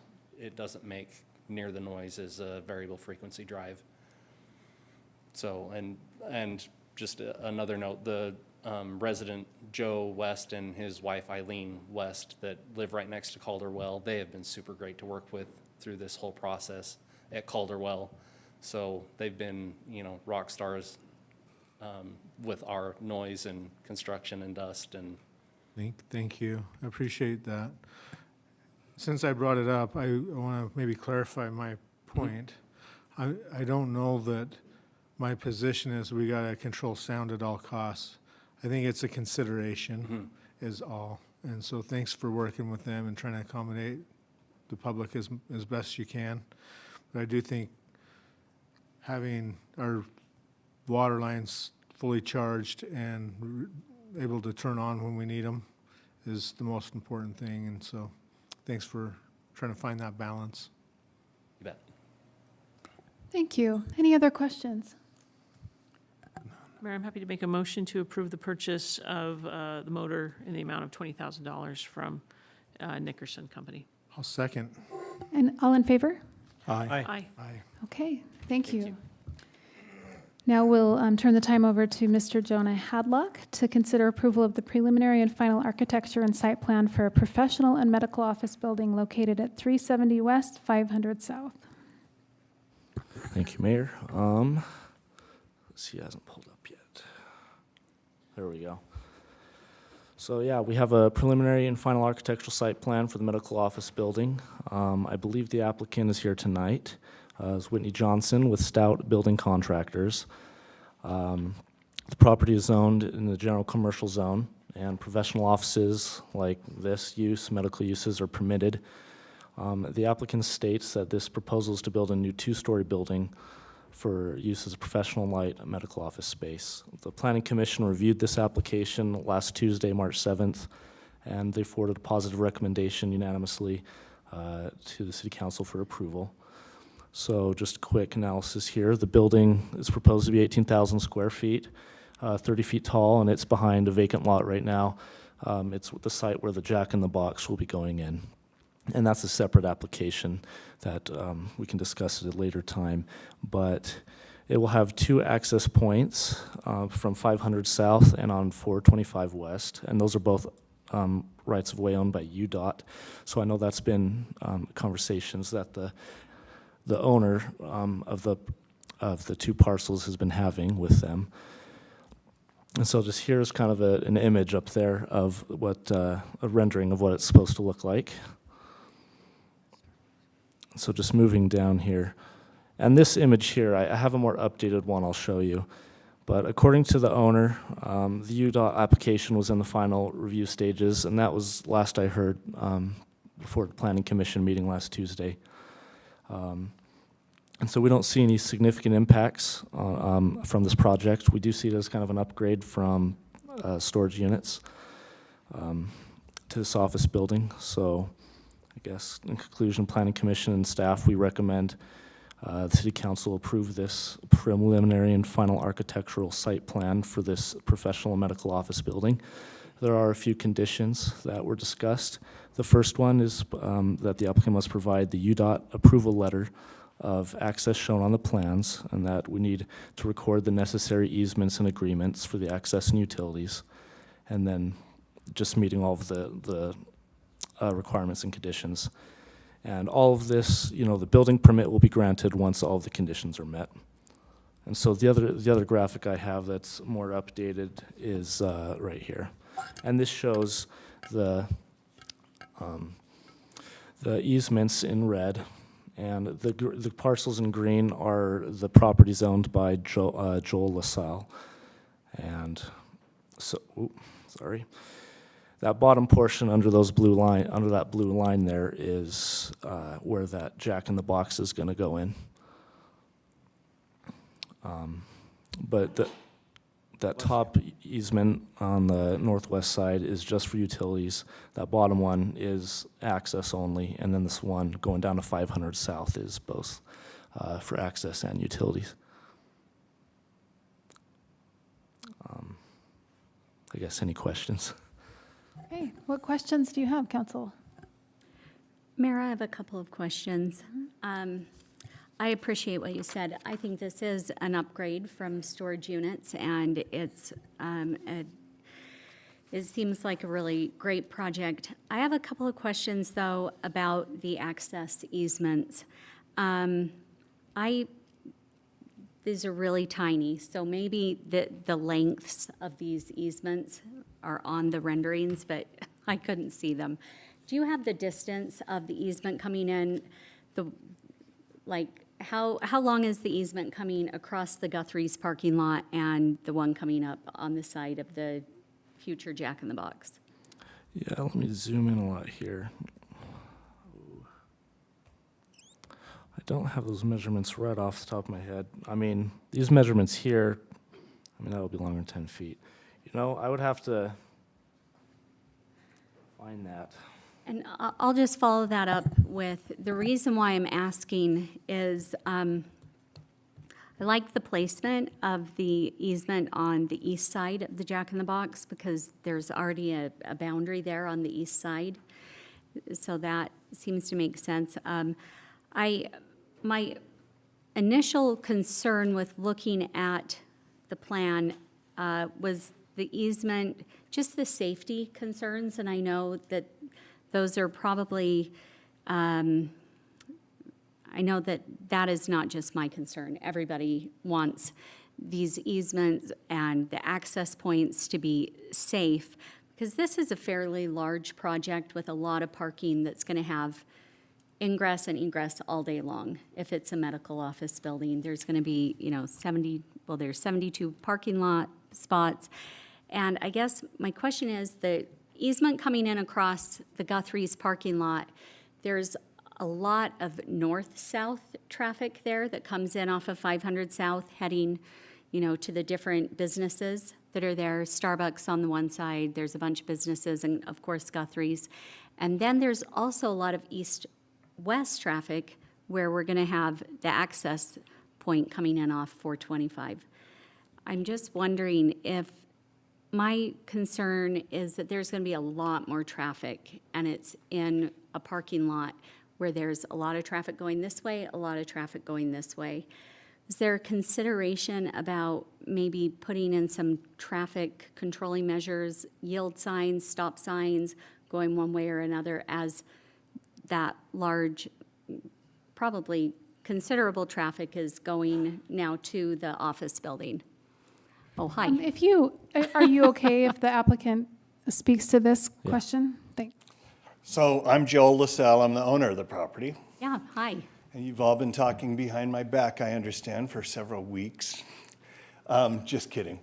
doesn't make near the noise as a variable frequency drive. So, and just another note, the resident Joe West and his wife Eileen West that live right next to Calderwell, they have been super great to work with through this whole process at Calderwell. So they've been, rock stars with our noise and construction and dust and. Thank you. I appreciate that. Since I brought it up, I want to maybe clarify my point. I don't know that my position is we got to control sound at all costs. I think it's a consideration is all. And so thanks for working with them and trying to accommodate the public as best you can. But I do think having our water lines fully charged and able to turn on when we need them is the most important thing. And so thanks for trying to find that balance. You bet. Thank you. Any other questions? Mayor, I'm happy to make a motion to approve the purchase of the motor in the amount of $20,000 from Nickerson Company. I'll second. And all in favor? Aye. Aye. Aye. Okay, thank you. Now we'll turn the time over to Mr. Jonah Hadlock to consider approval of the preliminary and final architecture and site plan for a professional and medical office building located at 370 West, 500 South. Thank you, Mayor. Let's see, it hasn't pulled up yet. There we go. So yeah, we have a preliminary and final architectural site plan for the medical office building. I believe the applicant is here tonight. It's Whitney Johnson with Stout Building Contractors. The property is zoned in the general commercial zone, and professional offices like this use, medical uses, are permitted. The applicant states that this proposal is to build a new two-story building for use as a professional light medical office space. The Planning Commission reviewed this application last Tuesday, March 7th, and they forwarded a positive recommendation unanimously to the City Council for approval. So just a quick analysis here. The building is proposed to be 18,000 square feet, 30 feet tall, and it's behind a vacant lot right now. It's the site where the Jack in the Box will be going in. And that's a separate application that we can discuss at a later time. But it will have two access points from 500 South and on 425 West, and those are both rights of way owned by UDOT. So I know that's been conversations that the owner of the two parcels has been having with them. And so just here's kind of an image up there of what a rendering of what it's supposed to look like. So just moving down here. And this image here, I have a more updated one I'll show you. But according to the owner, the UDOT application was in the final review stages, and that was last I heard before the Planning Commission meeting last Tuesday. And so we don't see any significant impacts from this project. We do see it as kind of an upgrade from storage units to this office building. So I guess in conclusion, Planning Commission and staff, we recommend the City Council approve this preliminary and final architectural site plan for this professional and medical office building. There are a few conditions that were discussed. The first one is that the applicant must provide the UDOT approval letter of access shown on the plans, and that we need to record the necessary easements and agreements for the access and utilities, and then just meeting all of the requirements and conditions. And all of this, the building permit will be granted once all of the conditions are met. And so the other graphic I have that's more updated is right here. And this shows the easements in red, and the parcels in green are the properties owned by Joel LaSalle. And so, sorry. That bottom portion under that blue line there is where that Jack in the Box is going to go in. But that top easement on the northwest side is just for utilities. That bottom one is access only, and then this one going down to 500 South is both for access and utilities. I guess any questions? Okay, what questions do you have, Council? Mayor, I have a couple of questions. I appreciate what you said. I think this is an upgrade from storage units, and it seems like a really great project. I have a couple of questions, though, about the access easements. These are really tiny, so maybe the lengths of these easements are on the renderings, but I couldn't see them. Do you have the distance of the easement coming in? How long is the easement coming across the Guthrie's parking lot and the one coming up on the side of the future Jack in the Box? Yeah, let me zoom in a lot here. I don't have those measurements right off the top of my head. I mean, these measurements here, that would be longer than 10 feet. I would have to find that. And I'll just follow that up with, the reason why I'm asking is I like the placement of the easement on the east side of the Jack in the Box because there's already a boundary there on the east side. So that seems to make sense. My initial concern with looking at the plan was the easement, just the safety concerns, and I know that those are probably, I know that is not just my concern. Everybody wants these easements and the access points to be safe, because this is a fairly large project with a lot of parking that's going to have ingress and egress all day long. If it's a medical office building, there's going to be, there's 72 parking lot spots. And I guess my question is, the easement coming in across the Guthrie's parking lot, there's a lot of north-south traffic there that comes in off of 500 South heading, to the different businesses that are there. Starbucks on the one side, there's a bunch of businesses, and of course Guthrie's. And then there's also a lot of east-west traffic where we're going to have the access point coming in off 425. I'm just wondering if my concern is that there's going to be a lot more traffic, and it's in a parking lot where there's a lot of traffic going this way, a lot of traffic going this way. Is there consideration about maybe putting in some traffic controlling measures, yield signs, stop signs, going one way or another as that large, probably considerable traffic is going now to the office building? Oh, hi. Are you okay if the applicant speaks to this question? So I'm Joel LaSalle, I'm the owner of the property. Yeah, hi. And you've all been talking behind my back, I understand, for several weeks. Just kidding.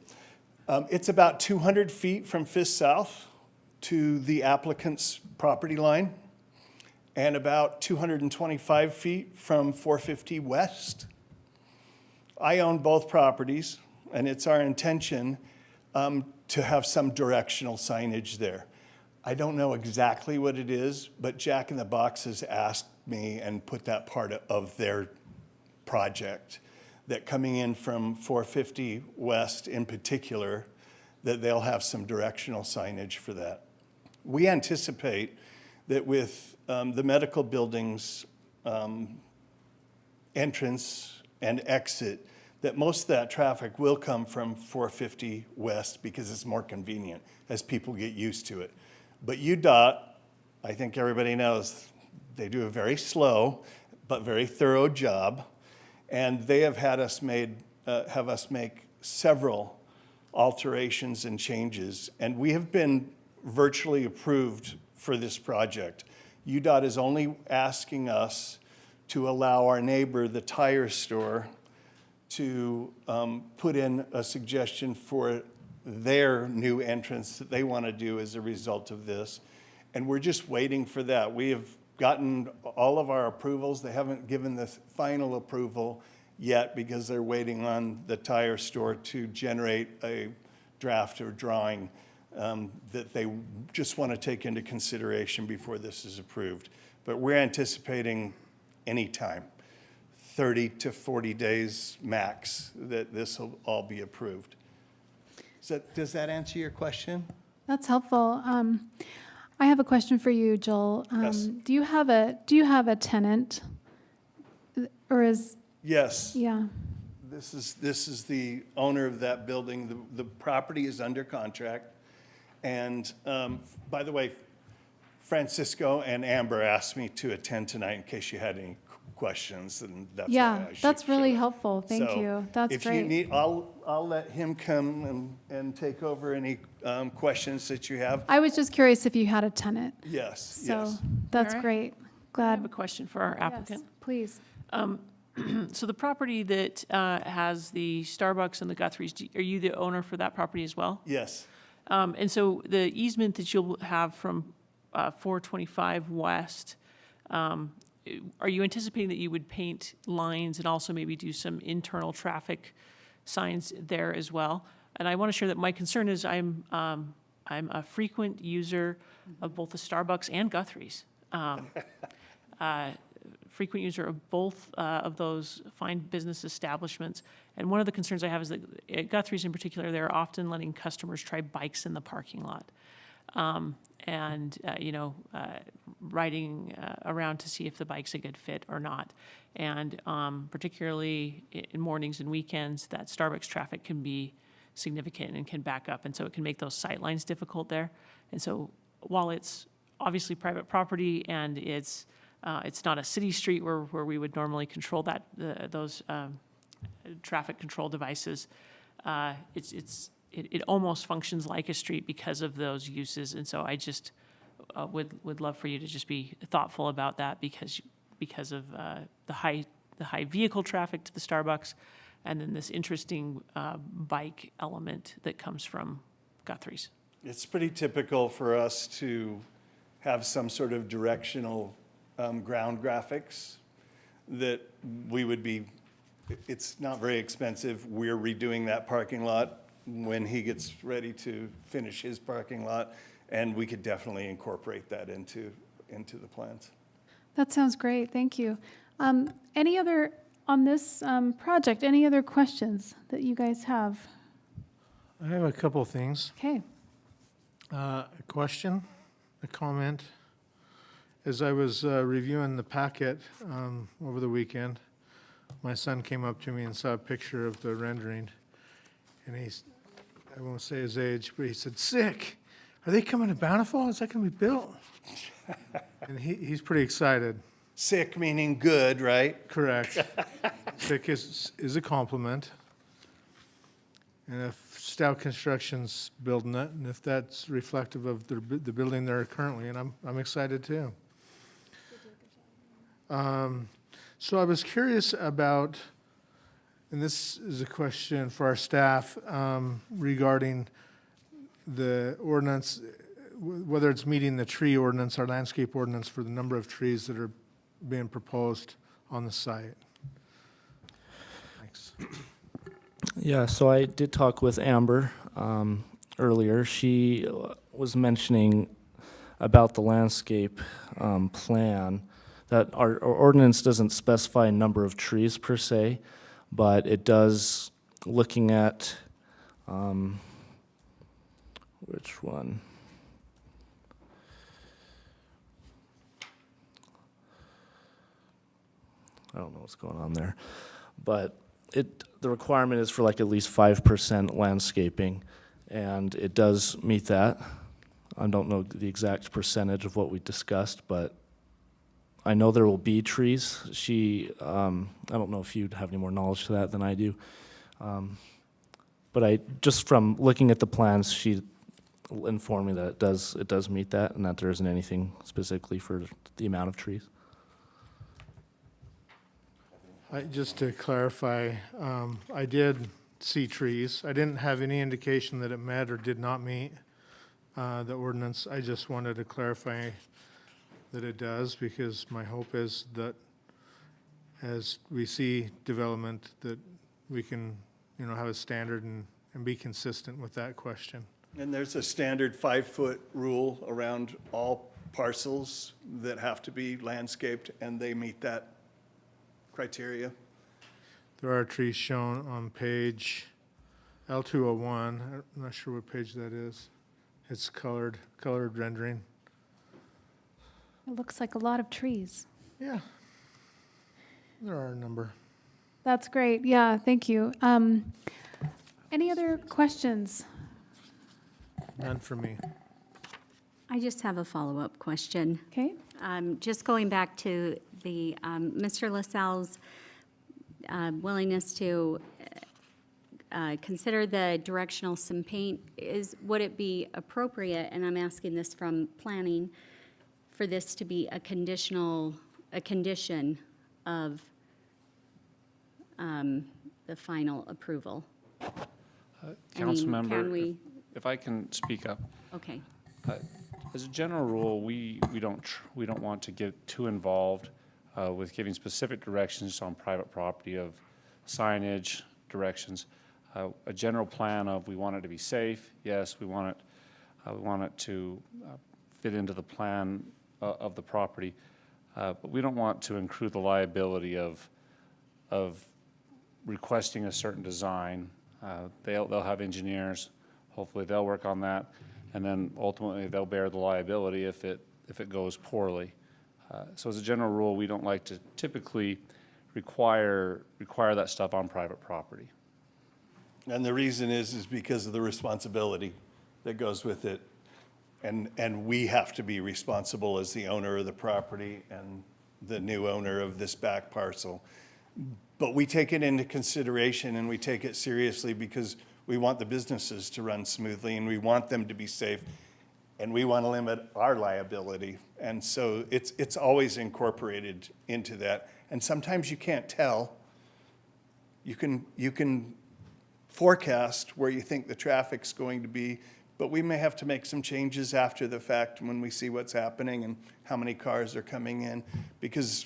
It's about 200 feet from Fifth South to the applicant's property line, and about 225 feet from 450 West. I own both properties, and it's our intention to have some directional signage there. I don't know exactly what it is, but Jack in the Box has asked me and put that part of their project, that coming in from 450 West in particular, that they'll have some directional signage for that. We anticipate that with the medical building's entrance and exit, that most of that traffic will come from 450 West because it's more convenient as people get used to it. But UDOT, I think everybody knows, they do a very slow but very thorough job, and they have had us have us make several alterations and changes, and we have been virtually approved for this project. UDOT is only asking us to allow our neighbor, the tire store, to put in a suggestion for their new entrance that they want to do as a result of this. And we're just waiting for that. We have gotten all of our approvals. They haven't given the final approval yet because they're waiting on the tire store to generate a draft or drawing that they just want to take into consideration before this is approved. But we're anticipating any time, 30 to 40 days max, that this will all be approved. Does that answer your question? That's helpful. I have a question for you, Joel. Yes. Do you have a tenant, or is Yes. Yeah. This is the owner of that building. The property is under contract. And by the way, Francisco and Amber asked me to attend tonight in case you had any questions, and that's why Yeah, I that's really showed up. helpful. Thank So you. That's if you great. need, I'll let him come and take over any questions that you have. I was just curious if you had a tenant. Yes, So yes. that's All right. great. I Glad. have a question for our applicant. Yes, please. So the property that has the Starbucks and the Guthrie's, are you the owner for that property as well? Yes. And so the easement that you'll have from 425 West, are you anticipating that you would paint lines and also maybe do some internal traffic signs there as well? And I want to share that my concern is I'm a frequent user of both the Starbucks and Guthrie's. Frequent user of both of those fine business establishments. And one of the concerns I have is that at Guthrie's in particular, they're often letting customers try bikes in the parking lot. Riding around to see if the bike's a good fit or not. And particularly in mornings and weekends, that Starbucks traffic can be significant and can back up. And so it can make those sight lines difficult there. And so while it's obviously private property and it's not a city street where we would normally control those traffic control devices, it almost functions like a street because of those uses. And so I just would love for you to just be thoughtful about that because of the high vehicle traffic to the Starbucks, and then this interesting bike element that comes from Guthrie's. It's pretty typical for us to have some sort of directional ground graphics that we would be, it's not very expensive. We're redoing that parking lot when he gets ready to finish his parking lot, and we could definitely incorporate that into the plans. That sounds great. Thank you. Any other, on this project, any other questions that you guys have? I have a couple of things. Okay. A question, a comment. As I was reviewing the packet over the weekend, my son came up to me and saw a picture of the rendering. And I won't say his age, but he said, "Sick, are they coming to Bountiful? Is that going to be built?" And he's pretty excited. Sick meaning good, right? Correct. Sick is a compliment. And if Stout Construction's building it, and if that's reflective of the building they're currently in, I'm excited too. So I was curious about, and this is a question for our staff, regarding the ordinance, whether it's meeting the tree ordinance or landscape ordinance for the number of trees that are being proposed on the site. Thanks. Yeah, so I did talk with Amber earlier. She was mentioning about the landscape plan, that our ordinance doesn't specify a number of trees per se, but it does, looking at, which one? I don't know what's going on there, but the requirement is for like at least 5% landscaping, and it does meet that. I don't know the exact percentage of what we discussed, but I know there will be trees. I don't know if you'd have any more knowledge to that than I do. But just from looking at the plans, she informed me that it does meet that, and that there isn't anything specifically for the amount of trees. Just to clarify, I did see trees. I didn't have any indication that it met or did not meet the ordinance. I just wanted to clarify that it does, because my hope is that as we see development, that we can, have a standard and be consistent with that question. And there's a standard 5-foot rule around all parcels that have to be landscaped, and they meet that criteria. There are trees shown on page L201. I'm not sure what page that is. It's colored rendering. It looks like a lot of trees. Yeah. There are a number. That's great. Yeah, thank you. Any other questions? None for me. I just have a follow-up question. Okay. Just going back to the, Mr. LaSalle's willingness to consider the directional sim paint, would it be appropriate, and I'm asking this from planning, for this to be a condition of the final approval? Council can member, we- if I can speak up. Okay. As a general rule, we don't want to get too involved with giving specific directions on private property of signage, directions. A general plan of we want it to be safe, yes, we want it to fit into the plan of the property, but we don't want to include the liability of requesting a certain design. They'll have engineers, hopefully they'll work on that, and then ultimately they'll bear the liability if it goes poorly. So as a general rule, we don't like to typically require that stuff on private property. And the reason is because of the responsibility that goes with it. And we have to be responsible as the owner of the property and the new owner of this back parcel. But we take it into consideration and we take it seriously because we want the businesses to run smoothly and we want them to be safe and we want to limit our liability. And so it's always incorporated into that. And sometimes you can't tell. You can forecast where you think the traffic's going to be, but we may have to make some changes after the fact when we see what's happening and how many cars are coming in, because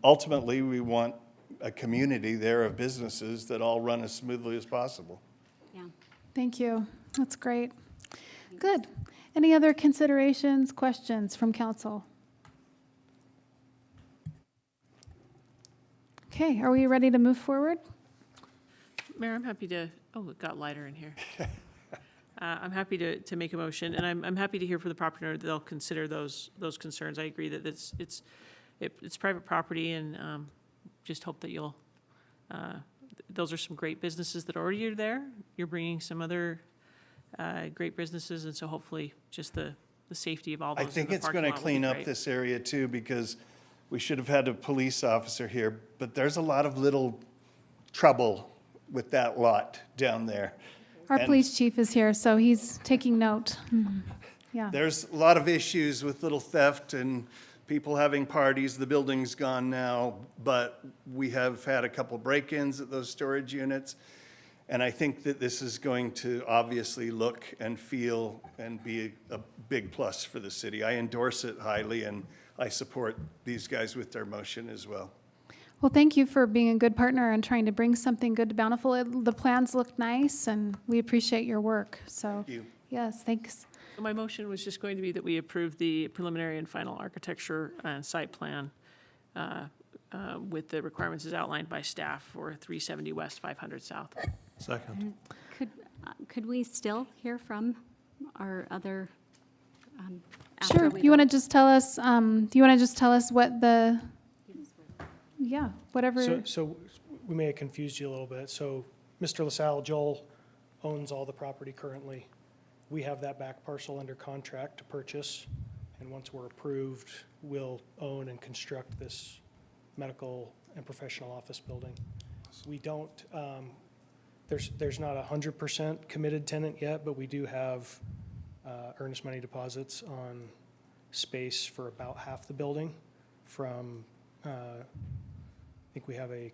ultimately we want a community there of businesses that all run as smoothly as possible. Yeah. Thank you. That's great. Good. Any other considerations, questions from council? Okay, are we ready to move forward? Mayor, I'm happy to, oh, it got lighter in here. I'm happy to make a motion, and I'm happy to hear from the property owner that they'll consider those concerns. I agree that it's private property, and just hope that you'll, those are some great businesses that already are there. You're bringing some other great businesses, and so hopefully just the safety of all those I in the think it's parking going to lot will be clean up great. this area too, because we should have had a police officer here, but there's a lot of little trouble with that lot down there. Our And police chief is here, so he's taking note. Yeah. There's a lot of issues with little theft and people having parties. The building's gone now, but we have had a couple break-ins at those storage units. And I think that this is going to obviously look and feel and be a big plus for the city. I endorse it highly, and I support these guys with their motion as well. Well, thank you for being a good partner and trying to bring something good to Bountiful. The plans look nice, and we appreciate your work. So, Thank you. yes, thanks. So my motion was just going to be that we approve the preliminary and final architecture and site plan with the requirements as outlined by staff for 370 West, 500 South. Second. Could we still hear from our other? after Sure. we You want to vote? just tell us? Do you want to just tell us what the? Yeah, whatever. So we may have confused you a little bit. So Mr. LaSalle, Joel owns all the property currently. We have that back parcel under contract to purchase. And once we're approved, we'll own and construct this medical and professional office building. We don't, there's not 100% committed tenant yet, but we do have earnest money deposits on space for about half the building from, I think we have a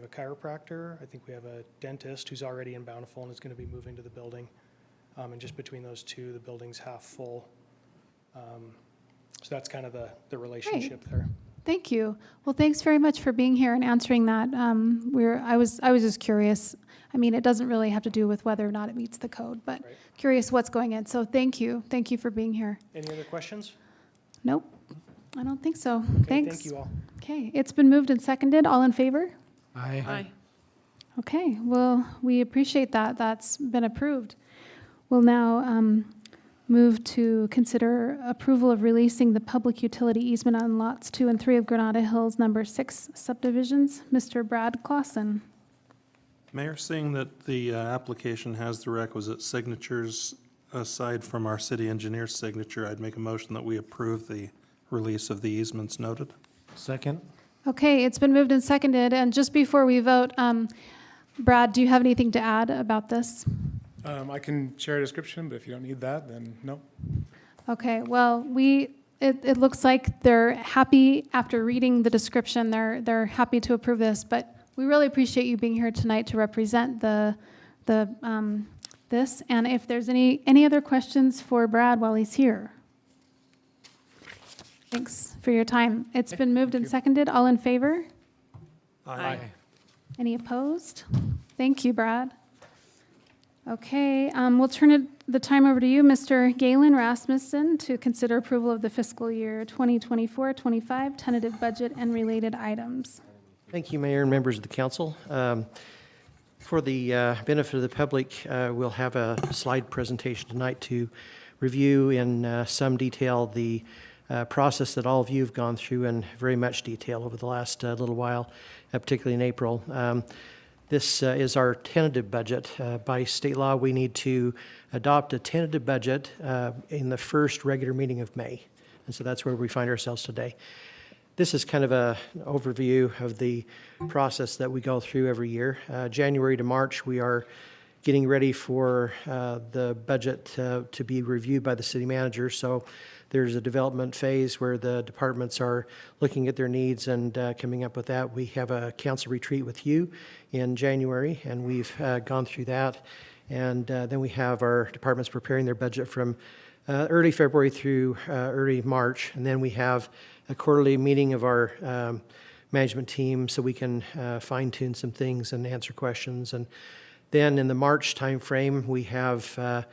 chiropractor. I think we have a dentist who's already in Bountiful and is going to be moving to the building. And just between those two, the building's half full. So that's kind of the relationship there. Thank you. Well, thanks very much for being here and answering that. I was just curious. I mean, it doesn't really have to do with whether or not it meets the code, but Right. curious what's going in. So thank you. Thank you for being here. Any other questions? Nope, I don't think so. Okay, Thanks. thank you all. Okay, it's been moved and seconded. All in favor? Aye. Aye. Okay, well, we appreciate that. That's been approved. We'll now move to consider approval of releasing the public utility easement on lots 2 and 3 of Granada Hills number 6 subdivisions. Mr. Brad Clausen. Mayor, seeing that the application has the requisite signatures aside from our city engineer's signature, I'd make a motion that we approve the release of the easements noted. Second? Okay, it's been moved and seconded, and just before we vote, Brad, do you have anything to add about this? I can share a description, but if you don't need that, then no. Okay, well, it looks like they're happy after reading the description. They're happy to approve this, but we really appreciate you being here tonight to represent this. And if there's any other questions for Brad while he's here. Thanks for your time. It's been moved and seconded. All in favor? Aye. Any opposed? Thank you, Brad. Okay, we'll turn the time over to you, Mr. Galen Rasmussen, to consider approval of the fiscal year 2024-25 tentative budget and related items. Thank you, Mayor and members of the council. For the benefit of the public, we'll have a slide presentation tonight to review in some detail the process that all of you have gone through in very much detail over the last little while, particularly in April. This is our tentative budget. By state law, we need to adopt a tentative budget in the first regular meeting of May. And so that's where we find ourselves today. This is kind of an overview of the process that we go through every year. January to March, we are getting ready for the budget to be reviewed by the city manager. So there's a development phase where the departments are looking at their needs and coming up with that. We have a council retreat with you in January, and we've gone through that. And then we have our departments preparing their budget from early February through early March. And then we have a quarterly meeting of our management team so we can fine-tune some things and answer questions. And then in the March timeframe, we have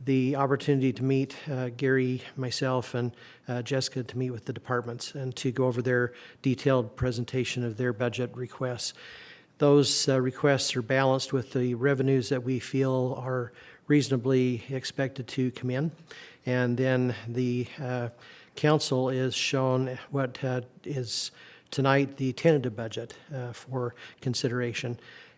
the opportunity to meet Gary, myself, and Jessica to meet with the departments and to go over their detailed presentation of their budget requests. Those requests are balanced with the revenues that we feel are reasonably expected to come in. And then the council is shown what is tonight the tentative budget for consideration.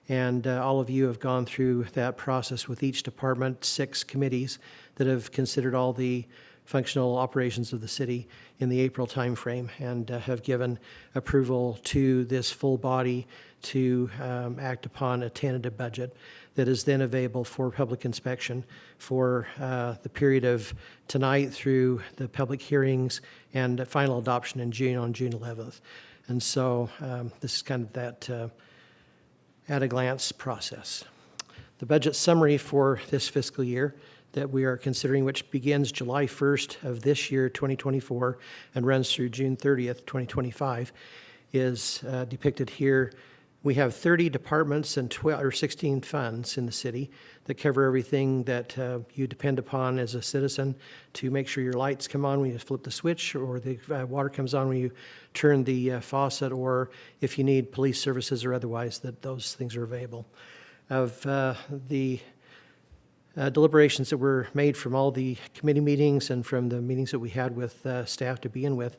And all of you have gone through that process with each department, 6 committees that have considered all the functional operations of the city in the April timeframe and have given approval to this full body to act upon a tentative budget that is then available for public inspection for the period of tonight through the public hearings and final adoption in June on June 11th. And so this is kind of that at-a-glance process. The budget summary for this fiscal year that we are considering, which begins July 1st of this year, 2024, and runs through June 30th, 2025, is depicted here. We have 30 departments and 16 funds in the city that cover everything that you depend upon as a citizen to make sure your lights come on when you flip the switch, or the water comes on when you turn the faucet, or if you need police services or otherwise, that those things are available. Of the deliberations that were made from all the committee meetings and from the meetings that we had with staff to begin with,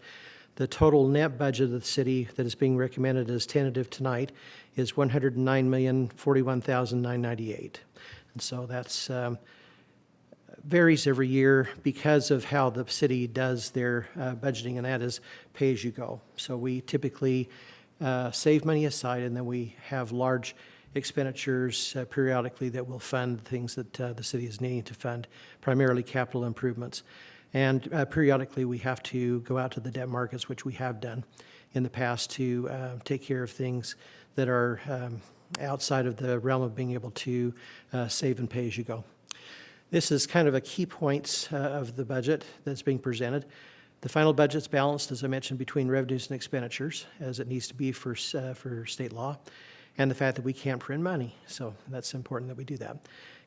the total net budget of the city that is being recommended as tentative tonight is $109,041,998. And so that's varies every year because of how the city does their budgeting, and that is pay as you go. So we typically save money aside, and then we have large expenditures periodically that will fund things that the city is needing to fund, primarily capital improvements. And periodically, we have to go out to the debt markets, which we have done in the past, to take care of things that are outside of the realm of being able to save and pay as you go. This is kind of a key points of the budget that's being presented. The final budget's balanced, as I mentioned, between revenues and expenditures, as it needs to be for state law, and the fact that we can't print money. So that's important that we do that.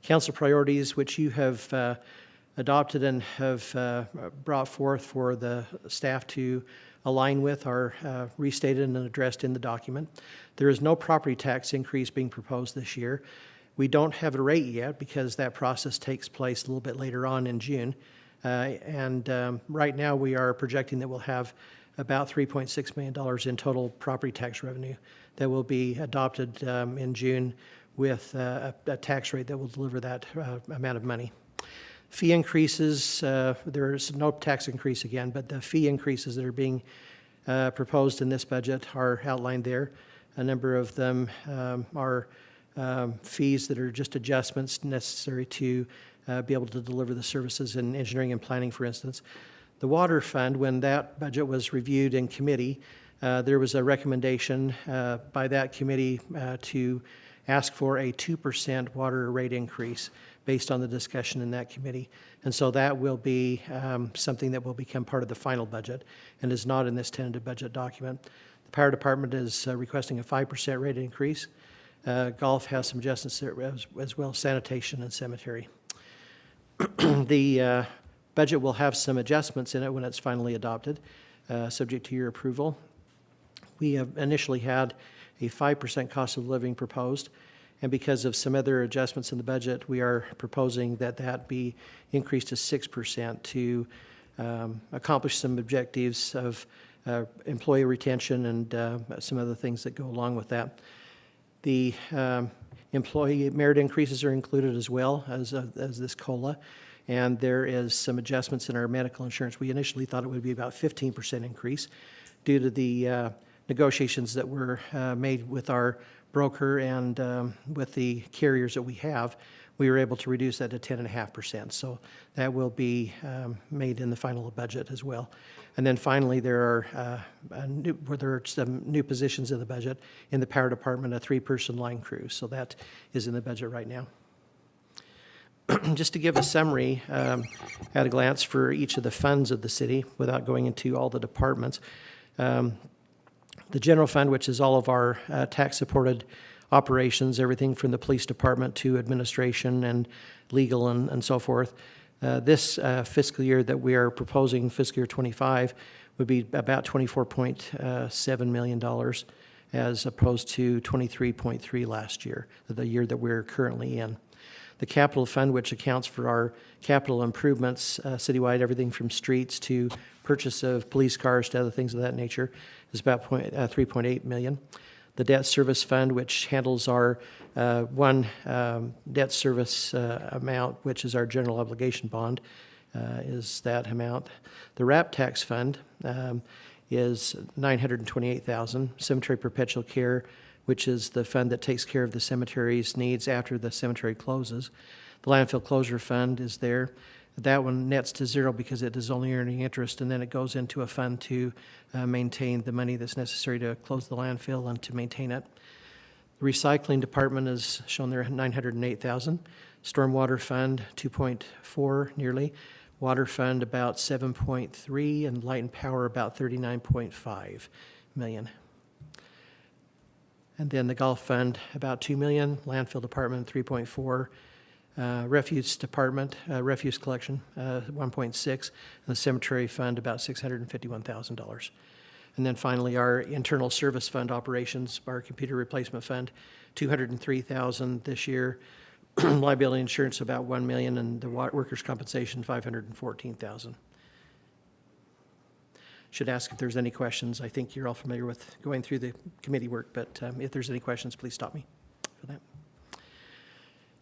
Council priorities, which you have adopted and have brought forth for the staff to align with, are restated and addressed in the document. There is no property tax increase being proposed this year. We don't have a rate yet because that process takes place a little bit later on in June. Right now, we are projecting that we'll have about $3.6 million in total property tax revenue that will be adopted in June with a tax rate that will deliver that amount of money. Fee increases, there's no tax increase again, but the fee increases that are being proposed in this budget are outlined there. A number of them are fees that are just adjustments necessary to be able to deliver the services in engineering and planning, for instance. The water fund, when that budget was reviewed in committee, there was a recommendation by that committee to ask for a 2% water rate increase based on the discussion in that committee. And so that will be something that will become part of the final budget and is not in this tentative budget document. The Power Department is requesting a 5% rate increase. Golf has some adjustments there as well, sanitation and cemetery. The budget will have some adjustments in it when it's finally adopted, subject to your approval. We have initially had a 5% cost of living proposed, and because of some other adjustments in the budget, we are proposing that that be increased to 6% to accomplish some objectives of employee retention and some other things that go along with that. The employee merit increases are included as well as this COLA, and there is some adjustments in our medical insurance. We initially thought it would be about 15% increase due to the negotiations that were made with our broker and with the carriers that we have. We were able to reduce that to 10.5%. So that will be made in the final budget as well. And then finally, there are some new positions in the budget. In the Power Department, a 3-person line crew. So that is in the budget right now. Just to give a summary at a glance for each of the funds of the city without going into all the departments. The general fund, which is all of our tax-supported operations, everything from the police department to administration and legal and so forth. This fiscal year that we are proposing, fiscal year 25, would be about $24.7 million as opposed to 23.3 last year, the year that we're currently in. The capital fund, which accounts for our capital improvements citywide, everything from streets to purchase of police cars to other things of that nature, is about $3.8 million. The debt service fund, which handles our one debt service amount, which is our general obligation bond, is that amount. The RAP tax fund is $928,000. Cemetery perpetual care, which is the fund that takes care of the cemetery's needs after the cemetery closes. The landfill closure fund is there. That one nets to zero because it is only earning interest, and then it goes into a fund to maintain the money that's necessary to close the landfill and to maintain it. The recycling department is shown there, $908,000. Stormwater fund, 2.4 nearly. Water fund, about 7.3, and light and power, about 39.5 million. And then the golf fund, about 2 million. Landfill department, 3.4. Refuse department, refuse collection, 1.6, and the cemetery fund about $651,000. And then finally, our internal service fund operations, our computer replacement fund, $203,000 this year. Liability insurance about $1 million, and the workers' compensation $514,000. Should ask if there's any questions. I think you're all familiar with going through the committee work, but if there's any questions, please stop me for that.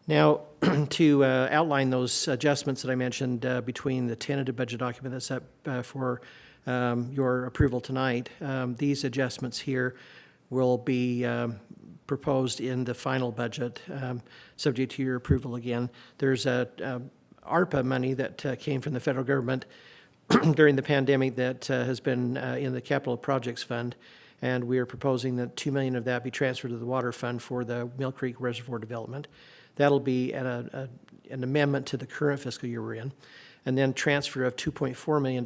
Now, to outline those adjustments that I mentioned between the tentative budget document that's up for your approval tonight, these adjustments here will be proposed in the final budget, subject to your approval again. There's ARPA money that came from the federal government during the pandemic that has been in the Capital Projects Fund, and we are proposing that $2 million of that be transferred to the Water Fund for the Mill Creek Reservoir development. That'll be an amendment to the current fiscal year we're in. And then transfer of $2.4 million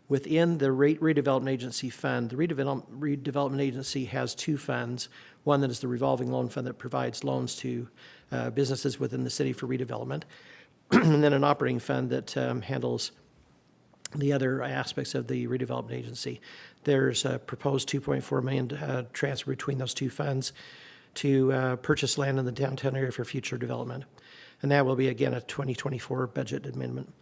within the redevelopment agency fund. The redevelopment agency has two funds. One that is the revolving loan fund that provides loans to businesses within the city for redevelopment. And then an operating fund that handles the other aspects of the redevelopment agency. There's a proposed $2.4 million transfer between those two funds to purchase land in the downtown area for future development. And that will be, again, a 2024 budget amendment.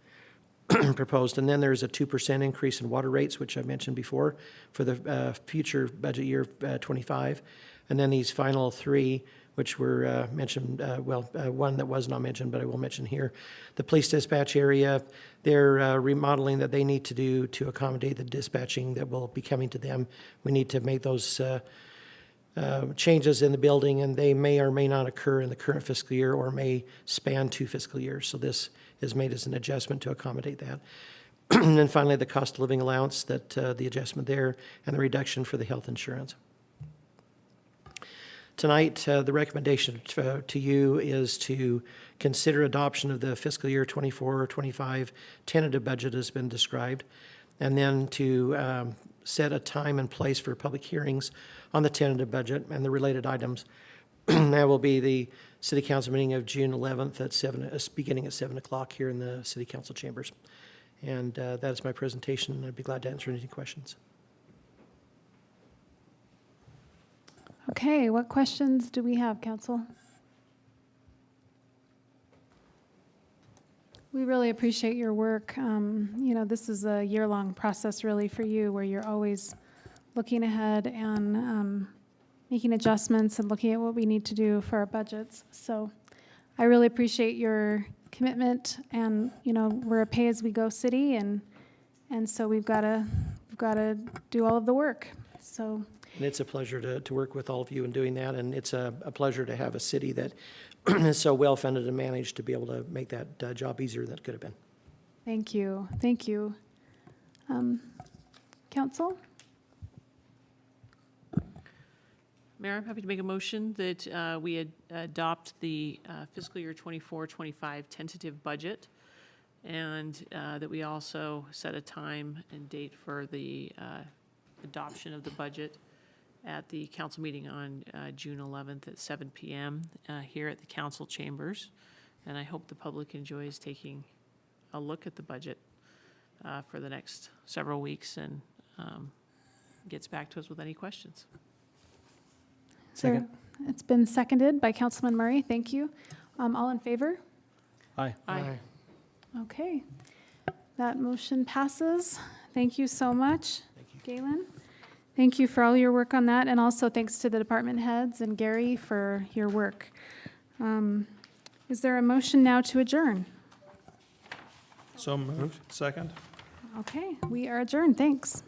proposed. And then there's a 2% increase in water rates, which I mentioned before, for the future budget year 25. And then these final three, which were mentioned, one that was not mentioned, but I will mention here. The police dispatch area, they're remodeling that they need to do to accommodate the dispatching that will be coming to them. We need to make those changes in the building, and they may or may not occur in the current fiscal year or may span 2 fiscal years. So this is made as an adjustment to accommodate that. And then finally, the cost of living allowance, that the adjustment there, and the reduction for the health insurance. Tonight, the recommendation to you is to consider adoption of the fiscal year 24-25 tentative budget has been described, and then to set a time and place for public hearings on the tentative budget and the related items. That will be the City Council meeting of June 11th at beginning at 7 o'clock here in the City Council chambers. And that is my presentation. I'd be glad to answer any questions. Okay, what questions do we have, Council? We really appreciate your work. This is a year-long process really for you, where you're always looking ahead and making adjustments and looking at what we need to do for our budgets. So I really appreciate your commitment, and we're a pay-as-we-go city, and so we've got to do all of the work. So. And it's a pleasure to work with all of you in doing that, and it's a pleasure to have a city that is so well-funded and managed to be able to make that job easier than it could have been. Thank you. Thank you. Council? Mayor, I'm happy to make a motion that we adopt the fiscal year 24-25 tentative budget, and that we also set a time and date for the adoption of the budget at the council meeting on June 11th at 7 p.m. Here at the council chambers. And I hope the public enjoys taking a look at the budget for the next several weeks and gets back to us with any questions. Second. It's been seconded by Councilman Murray. Thank you. All in favor? Aye. Aye. Okay. That motion passes. Thank you so much, Galen. Thank you for all your work on that, and also thanks to the department heads and Gary for your work. Is there a motion now to adjourn? So moved. Second. Okay, we are adjourned. Thanks.